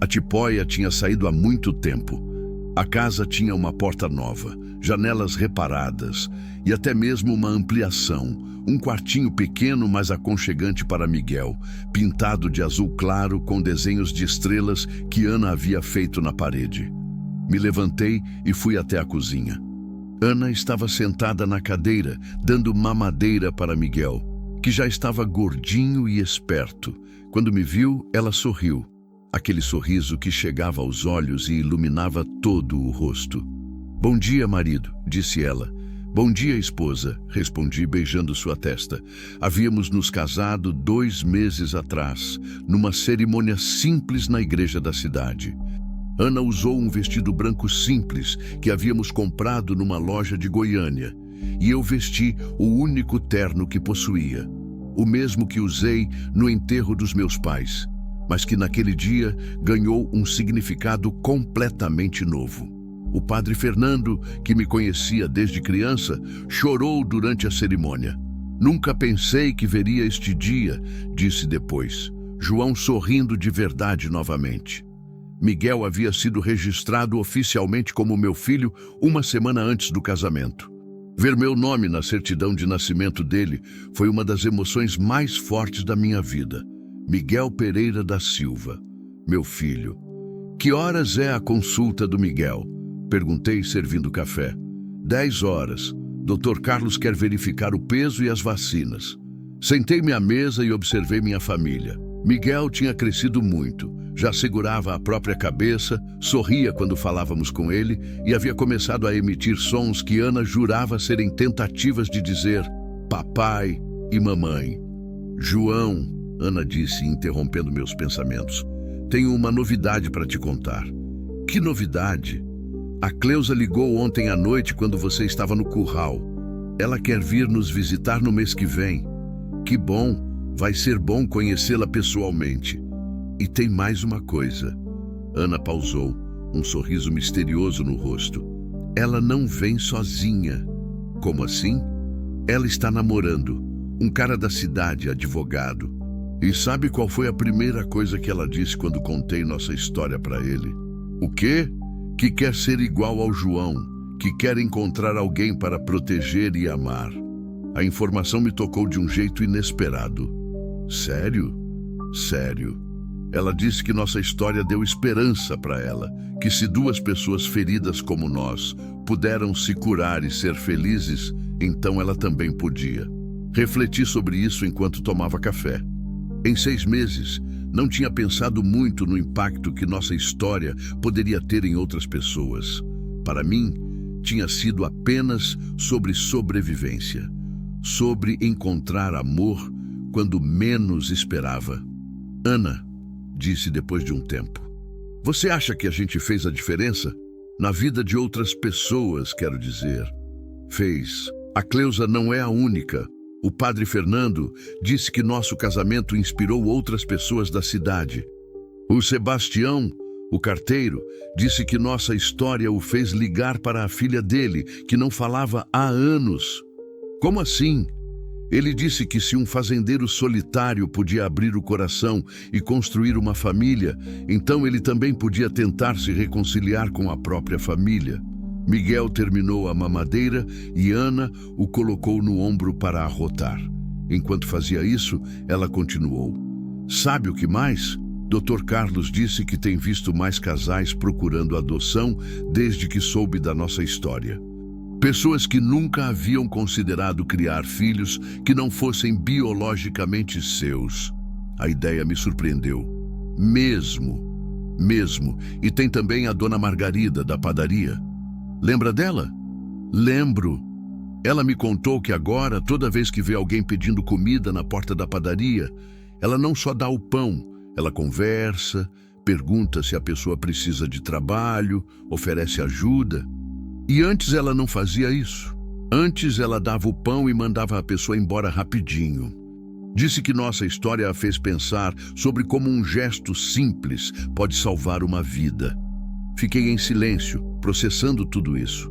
A tipóia tinha saído há muito tempo. A casa tinha uma porta nova, janelas reparadas e até mesmo uma ampliação, um quartinho pequeno mas aconchegante para Miguel, pintado de azul claro com desenhos de estrelas que Ana havia feito na parede. Me levantei e fui até a cozinha. Ana estava sentada na cadeira, dando mamadeira para Miguel, que já estava gordinho e esperto. Quando me viu, ela sorriu. Aquele sorriso que chegava aos olhos e iluminava todo o rosto. Bom dia, marido, disse ela. Bom dia, esposa, respondi beijando sua testa. Havíamos nos casado 2 meses atrás, numa cerimônia simples na igreja da cidade. Ana usou um vestido branco simples que havíamos comprado numa loja de Goiânia, e eu vesti o único terno que possuía, o mesmo que usei no enterro dos meus pais, mas que naquele dia ganhou um significado completamente novo. O padre Fernando, que me conhecia desde criança, chorou durante a cerimônia. Nunca pensei que veria este dia, disse depois, João sorrindo de verdade novamente. Miguel havia sido registrado oficialmente como meu filho 1 semana antes do casamento. Ver meu nome na certidão de nascimento dele foi uma das emoções mais fortes da minha vida. Miguel Pereira da Silva, meu filho. Que horas é a consulta do Miguel? Perguntei, servindo café. 10 horas. Dr. Carlos quer verificar o peso e as vacinas. Sentei-me à mesa e observei minha família. Miguel tinha crescido muito. Já segurava a própria cabeça, sorria quando falávamos com ele e havia começado a emitir sons que Ana jurava serem tentativas de dizer papai e mamãe. João, Ana disse, interrompendo meus pensamentos, tenho uma novidade para te contar. Que novidade? A Cleusa ligou ontem à noite quando você estava no curral. Ela quer vir nos visitar no mês que vem. Que bom, vai ser bom conhecê-la pessoalmente. E tem mais uma coisa. Ana pausou, um sorriso misterioso no rosto. Ela não vem sozinha. Como assim? Ela está namorando. Um cara da cidade, advogado. E sabe qual foi a primeira coisa que ela disse quando contei nossa história para ele? O quê? Que quer ser igual ao João, que quer encontrar alguém para proteger e amar. A informação me tocou de um jeito inesperado. Sério? Sério. Ela disse que nossa história deu esperança para ela, que se 2 pessoas feridas como nós puderam se curar e ser felizes, então ela também podia. Refleti sobre isso enquanto tomava café. Em 6 meses, não tinha pensado muito no impacto que nossa história poderia ter em outras pessoas. Para mim, tinha sido apenas sobre sobrevivência, sobre encontrar amor quando menos esperava. Ana, disse depois de um tempo, você acha que a gente fez a diferença? Na vida de outras pessoas, quero dizer. Fez. A Cleusa não é a única. O padre Fernando disse que nosso casamento inspirou outras pessoas da cidade. O Sebastião, o carteiro, disse que nossa história o fez ligar para a filha dele, que não falava há anos. Como assim? Ele disse que se um fazendeiro solitário podia abrir o coração e construir uma família, então ele também podia tentar se reconciliar com a própria família. Miguel terminou a mamadeira e Ana o colocou no ombro para arrotar. Enquanto fazia isso, ela continuou. Sabe o que mais? Dr. Carlos disse que tem visto mais casais procurando adoção desde que soube da nossa história. Pessoas que nunca haviam considerado criar filhos que não fossem biologicamente seus. A ideia me surpreendeu. Mesmo. E tem também a dona Margarida, da padaria. Lembra dela? Lembro. Ela me contou que agora, toda vez que vê alguém pedindo comida na porta da padaria, ela não só dá o pão, ela conversa, pergunta se a pessoa precisa de trabalho, oferece ajuda. E antes ela não fazia isso. Antes ela dava o pão e mandava a pessoa embora rapidinho. Disse que nossa história a fez pensar sobre como um gesto simples pode salvar uma vida. Fiquei em silêncio, processando tudo isso.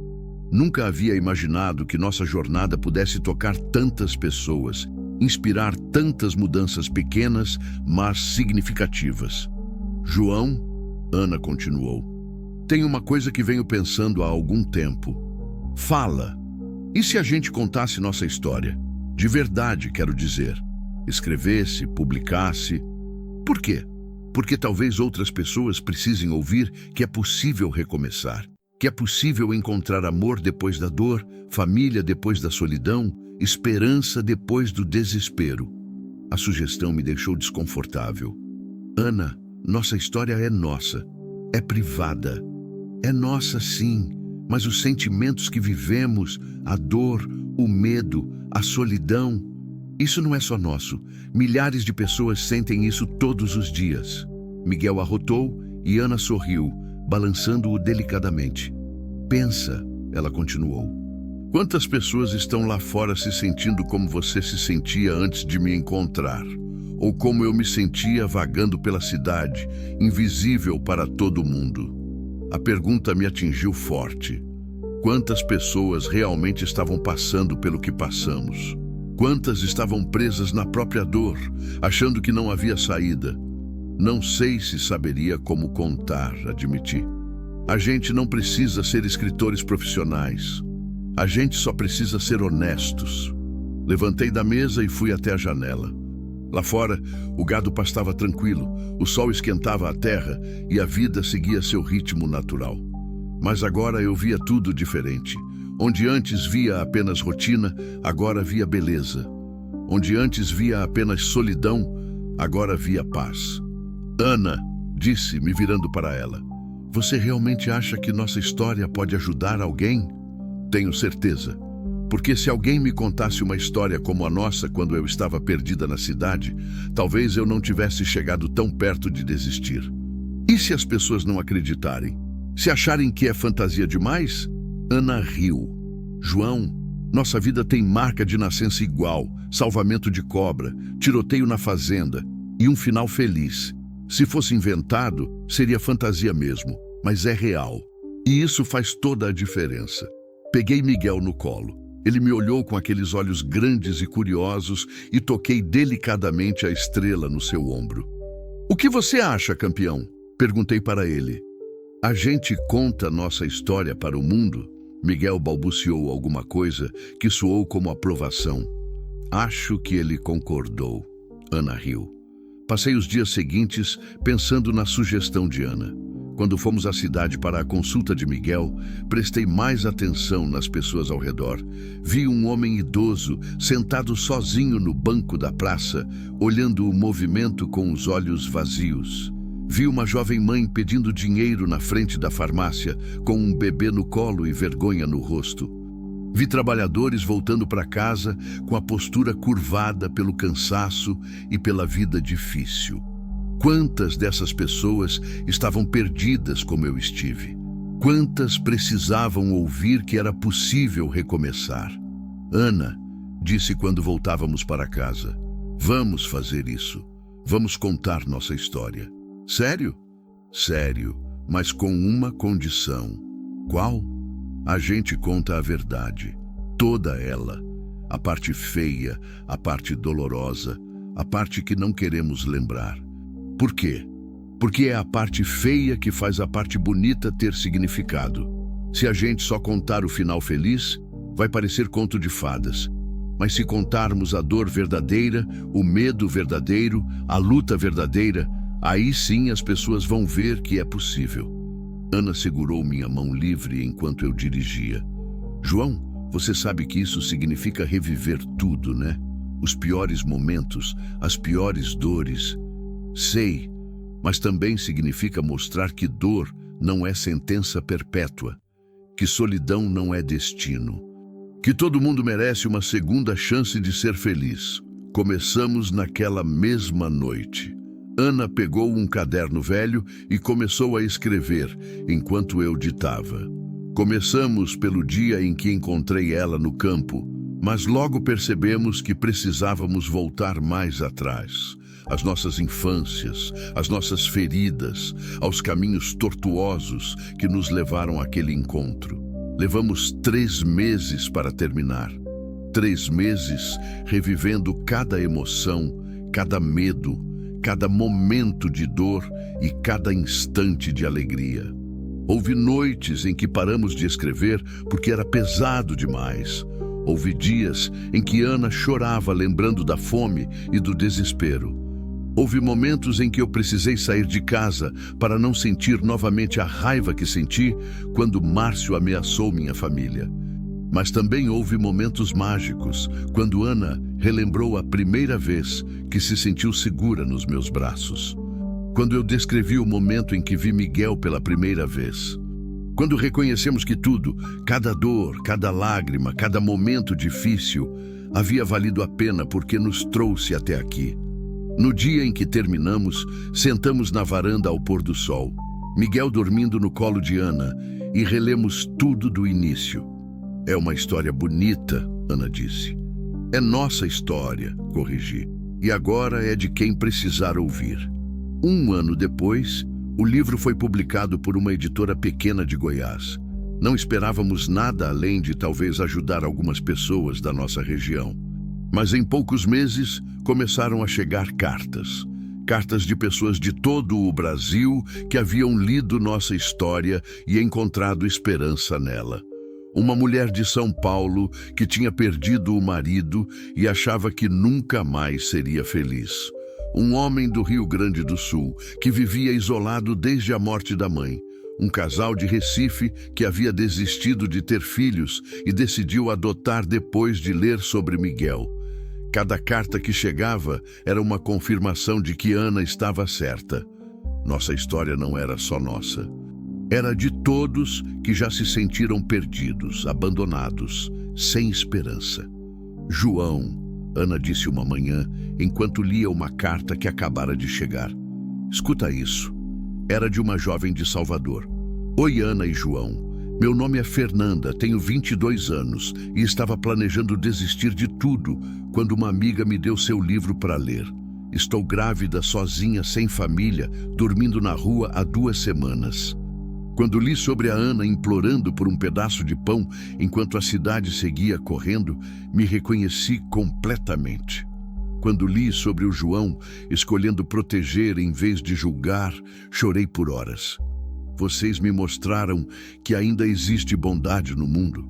Nunca havia imaginado que nossa jornada pudesse tocar tantas pessoas, inspirar tantas mudanças pequenas, mas significativas. João, Ana continuou, tem uma coisa que venho pensando há algum tempo. Fala. E se a gente contasse nossa história? De verdade, quero dizer. Escrevesse, publicasse. Por quê? Porque talvez outras pessoas precisem ouvir que é possível recomeçar, que é possível encontrar amor depois da dor, família depois da solidão, esperança depois do desespero. A sugestão me deixou desconfortável. Ana, nossa história é nossa, é privada. É nossa sim, mas os sentimentos que vivemos, a dor, o medo, a solidão, isso não é só nosso. Milhares de pessoas sentem isso todos os dias. Miguel arrotou e Ana sorriu, balançando-o delicadamente. Pensa, ela continuou. Quantas pessoas estão lá fora se sentindo como você se sentia antes de me encontrar? Ou como eu me sentia vagando pela cidade, invisível para todo mundo? A pergunta me atingiu forte. Quantas pessoas realmente estavam passando pelo que passamos? Quantas estavam presas na própria dor, achando que não havia saída? Não sei se saberia como contar, admiti. A gente não precisa ser escritores profissionais. A gente só precisa ser honestos. Levantei da mesa e fui até a janela. Lá fora, o gado pastava tranquilo, o sol esquentava a terra e a vida seguia seu ritmo natural. Mas agora eu via tudo diferente. Onde antes via apenas rotina, agora via beleza. Onde antes via apenas solidão, agora via paz. Ana, disse, me virando para ela, você realmente acha que nossa história pode ajudar alguém? Tenho certeza. Porque se alguém me contasse uma história como a nossa quando eu estava perdida na cidade, talvez eu não tivesse chegado tão perto de desistir. E se as pessoas não acreditarem? Se acharem que é fantasia demais? Ana riu. João, nossa vida tem marca de nascença igual, salvamento de cobra, tiroteio na fazenda e um final feliz. Se fosse inventado, seria fantasia mesmo, mas é real. E isso faz toda a diferença. Peguei Miguel no colo. Ele me olhou com aqueles olhos grandes e curiosos e toquei delicadamente a estrela no seu ombro. O que você acha, campeão? Perguntei para ele. A gente conta nossa história para o mundo? Miguel balbuciou alguma coisa que soou como aprovação. Acho que ele concordou. Ana riu. Passei os dias seguintes pensando na sugestão de Ana. Quando fomos à cidade para a consulta de Miguel, prestei mais atenção nas pessoas ao redor. Vi um homem idoso sentado sozinho no banco da praça, olhando o movimento com os olhos vazios. Vi uma jovem mãe pedindo dinheiro na frente da farmácia, com um bebê no colo e vergonha no rosto. Vi trabalhadores voltando para casa com a postura curvada pelo cansaço e pela vida difícil. Quantas dessas pessoas estavam perdidas como eu estive? Quantas precisavam ouvir que era possível recomeçar? Ana, disse quando voltávamos para casa, vamos fazer isso. Vamos contar nossa história. Sério? Sério, mas com uma condição. Qual? A gente conta a verdade, toda ela. A parte feia, a parte dolorosa, a parte que não queremos lembrar. Por quê? Porque é a parte feia que faz a parte bonita ter significado. Se a gente só contar o final feliz, vai parecer conto de fadas. Mas se contarmos a dor verdadeira, o medo verdadeiro, a luta verdadeira, aí sim as pessoas vão ver que é possível. Ana segurou minha mão livre enquanto eu dirigia. João, você sabe que isso significa reviver tudo, né? Os piores momentos, as piores dores. Sei, mas também significa mostrar que dor não é sentença perpétua, que solidão não é destino, que todo mundo merece uma segunda chance de ser feliz. Começamos naquela mesma noite. Ana pegou um caderno velho e começou a escrever, enquanto eu ditava. Começamos pelo dia em que encontrei ela no campo, mas logo percebemos que precisávamos voltar mais atrás. As nossas infâncias, as nossas feridas, aos caminhos tortuosos que nos levaram àquele encontro. Levamos 3 meses para terminar. 3 meses revivendo cada emoção, cada medo, cada momento de dor e cada instante de alegria. Houve noites em que paramos de escrever porque era pesado demais. Houve dias em que Ana chorava lembrando da fome e do desespero. Houve momentos em que eu precisei sair de casa para não sentir novamente a raiva que senti quando Márcio ameaçou minha família. Mas também houve momentos mágicos, quando Ana relembrou a primeira vez que se sentiu segura nos meus braços. Quando eu descrevi o momento em que vi Miguel pela primeira vez. Quando reconhecemos que tudo, cada dor, cada lágrima, cada momento difícil, havia valido a pena porque nos trouxe até aqui. No dia em que terminamos, sentamos na varanda ao pôr do sol, Miguel dormindo no colo de Ana, e relemos tudo do início. É uma história bonita, Ana disse. É nossa história, corrigi, e agora é de quem precisar ouvir. 1 ano depois, o livro foi publicado por uma editora pequena de Goiás. Não esperávamos nada além de talvez ajudar algumas pessoas da nossa região. Mas em poucos meses começaram a chegar cartas. Cartas de pessoas de todo o Brasil que haviam lido nossa história e encontrado esperança nela. Uma mulher de São Paulo que tinha perdido o marido e achava que nunca mais seria feliz. Um homem do Rio Grande do Sul que vivia isolado desde a morte da mãe. Um casal de Recife que havia desistido de ter filhos e decidiu adotar depois de ler sobre Miguel. Cada carta que chegava era uma confirmação de que Ana estava certa. Nossa história não era só nossa. Era de todos que já se sentiram perdidos, abandonados, sem esperança. João, Ana disse uma manhã, enquanto lia uma carta que acabara de chegar. Escuta isso. Era de uma jovem de Salvador. Oi, Ana e João. Meu nome é Fernanda, tenho 22 anos e estava planejando desistir de tudo quando uma amiga me deu seu livro para ler. Estou grávida, sozinha, sem família, dormindo na rua há 2 semanas. Quando li sobre a Ana implorando por um pedaço de pão enquanto a cidade seguia correndo, me reconheci completamente. Quando li sobre o João escolhendo proteger em vez de julgar, chorei por horas. Vocês me mostraram que ainda existe bondade no mundo,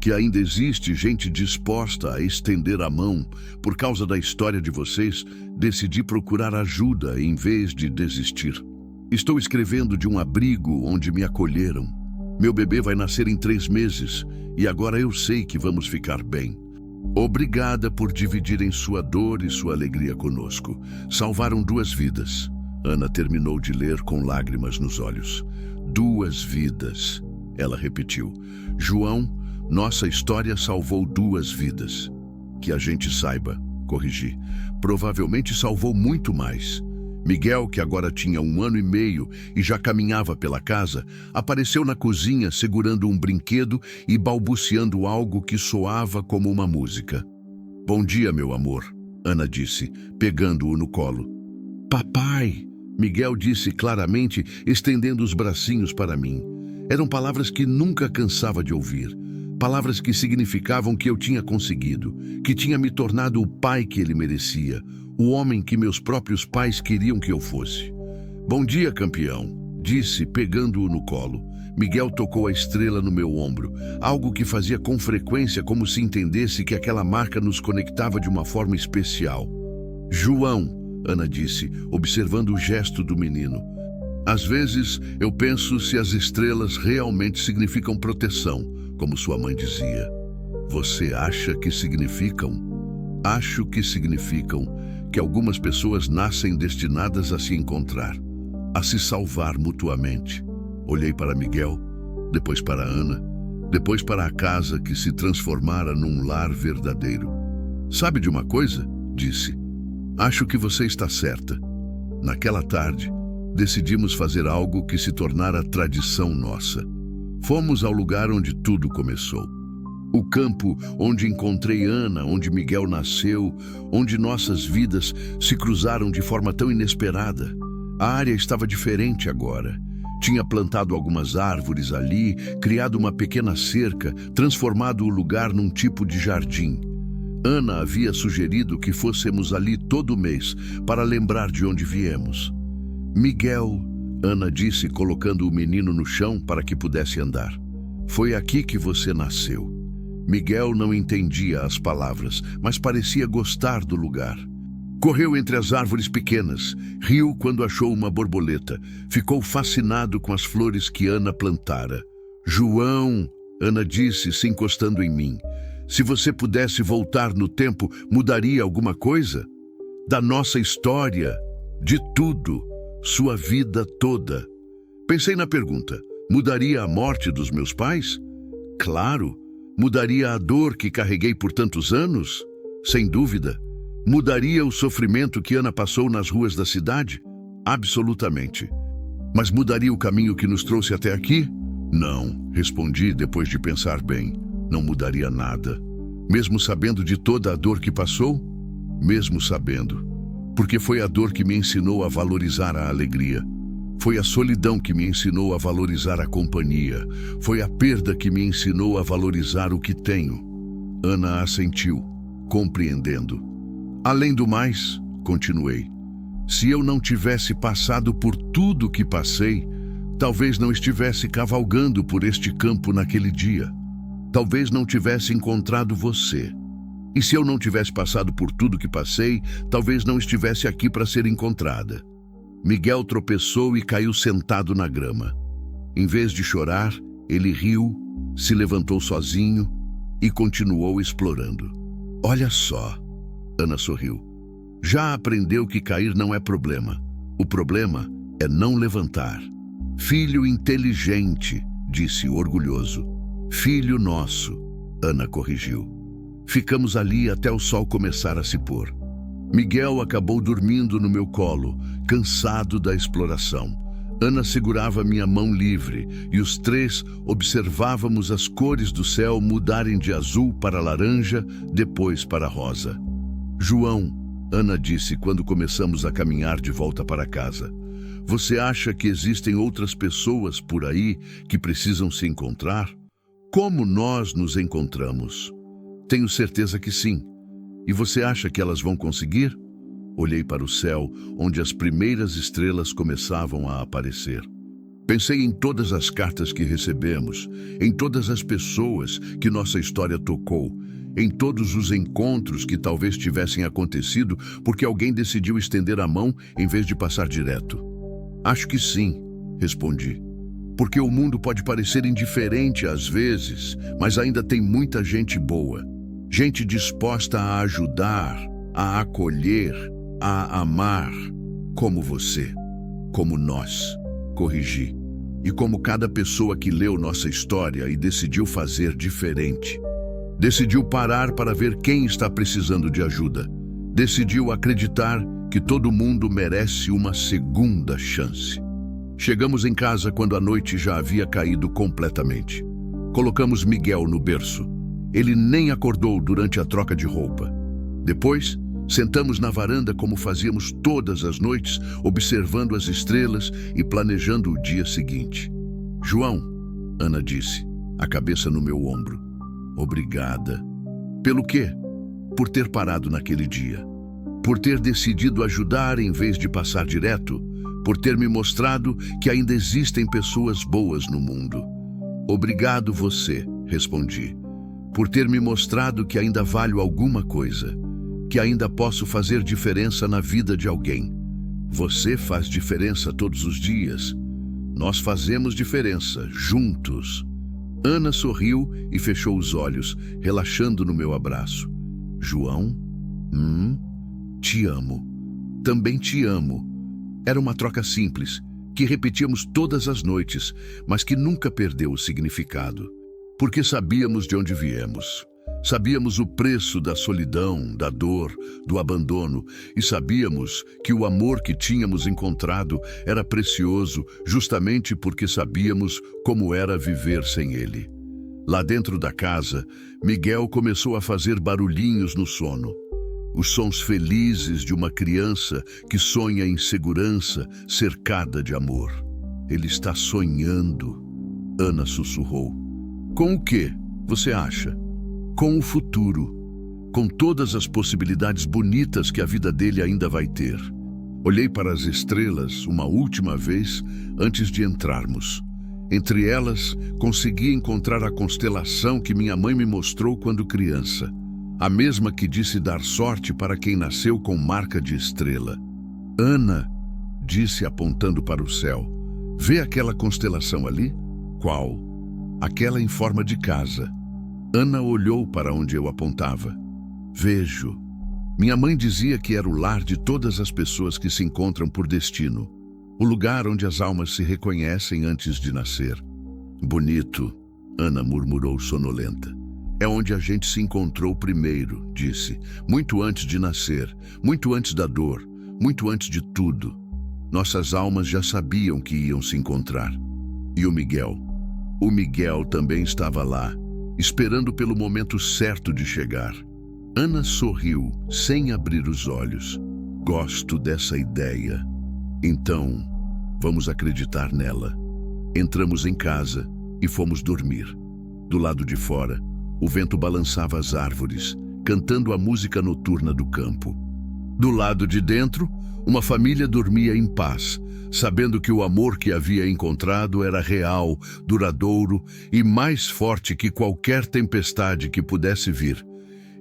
que ainda existe gente disposta a estender a mão. Por causa da história de vocês, decidi procurar ajuda em vez de desistir. Estou escrevendo de um abrigo onde me acolheram. Meu bebê vai nascer em 3 meses e agora eu sei que vamos ficar bem. Obrigada por dividirem sua dor e sua alegria conosco. Salvaram 2 vidas. Ana terminou de ler com lágrimas nos olhos. 2 vidas, ela repetiu. João, nossa história salvou 2 vidas. Que a gente saiba, corrigi. Provavelmente salvou muito mais. Miguel, que agora tinha 1 ano e meio e já caminhava pela casa, apareceu na cozinha segurando um brinquedo e balbuciando algo que soava como uma música. Bom dia, meu amor, Ana disse, pegando-o no colo. Papai, Miguel disse claramente, estendendo os bracinhos para mim. Eram palavras que nunca cansava de ouvir. Palavras que significavam que eu tinha conseguido, que tinha me tornado o pai que ele merecia, o homem que meus próprios pais queriam que eu fosse. Bom dia, campeão, disse, pegando-o no colo. Miguel tocou a estrela no meu ombro, algo que fazia com frequência, como se entendesse que aquela marca nos conectava de uma forma especial. João, Ana disse, observando o gesto do menino. Às vezes, eu penso se as estrelas realmente significam proteção, como sua mãe dizia. Você acha que significam? Acho que significam que algumas pessoas nascem destinadas a se encontrar, a se salvar mutuamente. Olhei para Miguel, depois para Ana, depois para a casa que se transformara num lar verdadeiro. Sabe de uma coisa? Disse. Acho que você está certa. Naquela tarde, decidimos fazer algo que se tornara tradição nossa. Fomos ao lugar onde tudo começou. O campo onde encontrei Ana, onde Miguel nasceu, onde nossas vidas se cruzaram de forma tão inesperada. A área estava diferente agora. Tinha plantado algumas árvores ali, criado uma pequena cerca, transformado o lugar num tipo de jardim. Ana havia sugerido que fôssemos ali todo mês para lembrar de onde viemos. Miguel, Ana disse, colocando o menino no chão para que pudesse andar. Foi aqui que você nasceu. Miguel não entendia as palavras, mas parecia gostar do lugar. Correu entre as árvores pequenas, riu quando achou uma borboleta, ficou fascinado com as flores que Ana plantara. João, Ana disse, se encostando em mim, se você pudesse voltar no tempo, mudaria alguma coisa? Da nossa história, de tudo, sua vida toda. Pensei na pergunta, mudaria a morte dos meus pais? Claro. Mudaria a dor que carreguei por tantos anos? Sem dúvida. Mudaria o sofrimento que Ana passou nas ruas da cidade? Absolutamente. Mas mudaria o caminho que nos trouxe até aqui? Não, respondi depois de pensar bem. Não mudaria nada. Mesmo sabendo de toda a dor que passou? Mesmo sabendo. Porque foi a dor que me ensinou a valorizar a alegria. Foi a solidão que me ensinou a valorizar a companhia. Foi a perda que me ensinou a valorizar o que tenho. Ana assentiu, compreendendo. Além do mais, continuei, se eu não tivesse passado por tudo que passei, talvez não estivesse cavalgando por este campo naquele dia. Talvez não tivesse encontrado você. E se eu não tivesse passado por tudo que passei, talvez não estivesse aqui para ser encontrada. Miguel tropeçou e caiu sentado na grama. Em vez de chorar, ele riu, se levantou sozinho e continuou explorando. Olha só, Ana sorriu. Já aprendeu que cair não é problema. O problema é não levantar. Filho inteligente, disse orgulhoso. Filho nosso, Ana corrigiu. Ficamos ali até o sol começar a se pôr. Miguel acabou dormindo no meu colo, cansado da exploração. Ana segurava minha mão livre e os três observávamos as cores do céu mudarem de azul para laranja, depois para rosa. João, Ana disse quando começamos a caminhar de volta para casa. Você acha que existem outras pessoas por aí que precisam se encontrar? Como nós nos encontramos? Tenho certeza que sim. E você acha que elas vão conseguir? Olhei para o céu, onde as primeiras estrelas começavam a aparecer. Pensei em todas as cartas que recebemos, em todas as pessoas que nossa história tocou, em todos os encontros que talvez tivessem acontecido porque alguém decidiu estender a mão em vez de passar direto. Acho que sim, respondi. Porque o mundo pode parecer indiferente às vezes, mas ainda tem muita gente boa. Gente disposta a ajudar, a acolher, a amar, como você, como nós, corrigi. E como cada pessoa que leu nossa história e decidiu fazer diferente. Decidiu parar para ver quem está precisando de ajuda. Decidiu acreditar que todo mundo merece uma segunda chance. Chegamos em casa quando a noite já havia caído completamente. Colocamos Miguel no berço. Ele nem acordou durante a troca de roupa. Depois, sentamos na varanda como fazíamos todas as noites, observando as estrelas e planejando o dia seguinte. João, Ana disse, a cabeça no meu ombro. Obrigada. Pelo quê? Por ter parado naquele dia. Por ter decidido ajudar em vez de passar direto. Por ter me mostrado que ainda existem pessoas boas no mundo. Obrigado você, respondi. Por ter me mostrado que ainda valho alguma coisa. Que ainda posso fazer diferença na vida de alguém. Você faz diferença todos os dias. Nós fazemos diferença, juntos. Ana sorriu e fechou os olhos, relaxando no meu abraço. João? Te amo. Também te amo. Era uma troca simples, que repetíamos todas as noites, mas que nunca perdeu o significado. Porque sabíamos de onde viemos. Sabíamos o preço da solidão, da dor, do abandono, e sabíamos que o amor que tínhamos encontrado era precioso justamente porque sabíamos como era viver sem ele. Lá dentro da casa, Miguel começou a fazer barulhinhos no sono. Os sons felizes de uma criança que sonha em segurança, cercada de amor. Ele está sonhando, Ana sussurrou. Com o quê, você acha? Com o futuro, com todas as possibilidades bonitas que a vida dele ainda vai ter. Olhei para as estrelas uma última vez antes de entrarmos. Entre elas, consegui encontrar a constelação que minha mãe me mostrou quando criança. A mesma que disse dar sorte para quem nasceu com marca de estrela. Ana, disse apontando para o céu, vê aquela constelação ali? Qual? Aquela em forma de casa. Ana olhou para onde eu apontava. Vejo. Minha mãe dizia que era o lar de todas as pessoas que se encontram por destino. O lugar onde as almas se reconhecem antes de nascer. Bonito, Ana murmurou sonolenta. É onde a gente se encontrou primeiro, disse. Muito antes de nascer, muito antes da dor, muito antes de tudo. Nossas almas já sabiam que iam se encontrar. E o Miguel? O Miguel também estava lá, esperando pelo momento certo de chegar. Ana sorriu, sem abrir os olhos. Gosto dessa ideia. Então, vamos acreditar nela. Entramos em casa e fomos dormir. Do lado de fora, o vento balançava as árvores, cantando a música noturna do campo. Do lado de dentro, uma família dormia em paz, sabendo que o amor que havia encontrado era real, duradouro e mais forte que qualquer tempestade que pudesse vir.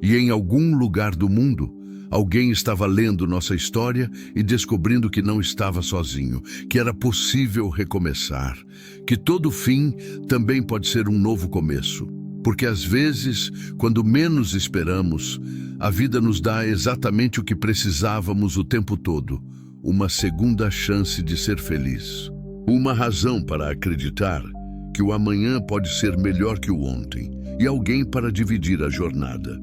E em algum lugar do mundo, alguém estava lendo nossa história e descobrindo que não estava sozinho, que era possível recomeçar, que todo fim também pode ser um novo começo. Porque às vezes, quando menos esperamos, a vida nos dá exatamente o que precisávamos o tempo todo, uma segunda chance de ser feliz. Uma razão para acreditar que o amanhã pode ser melhor que o ontem e alguém para dividir a jornada.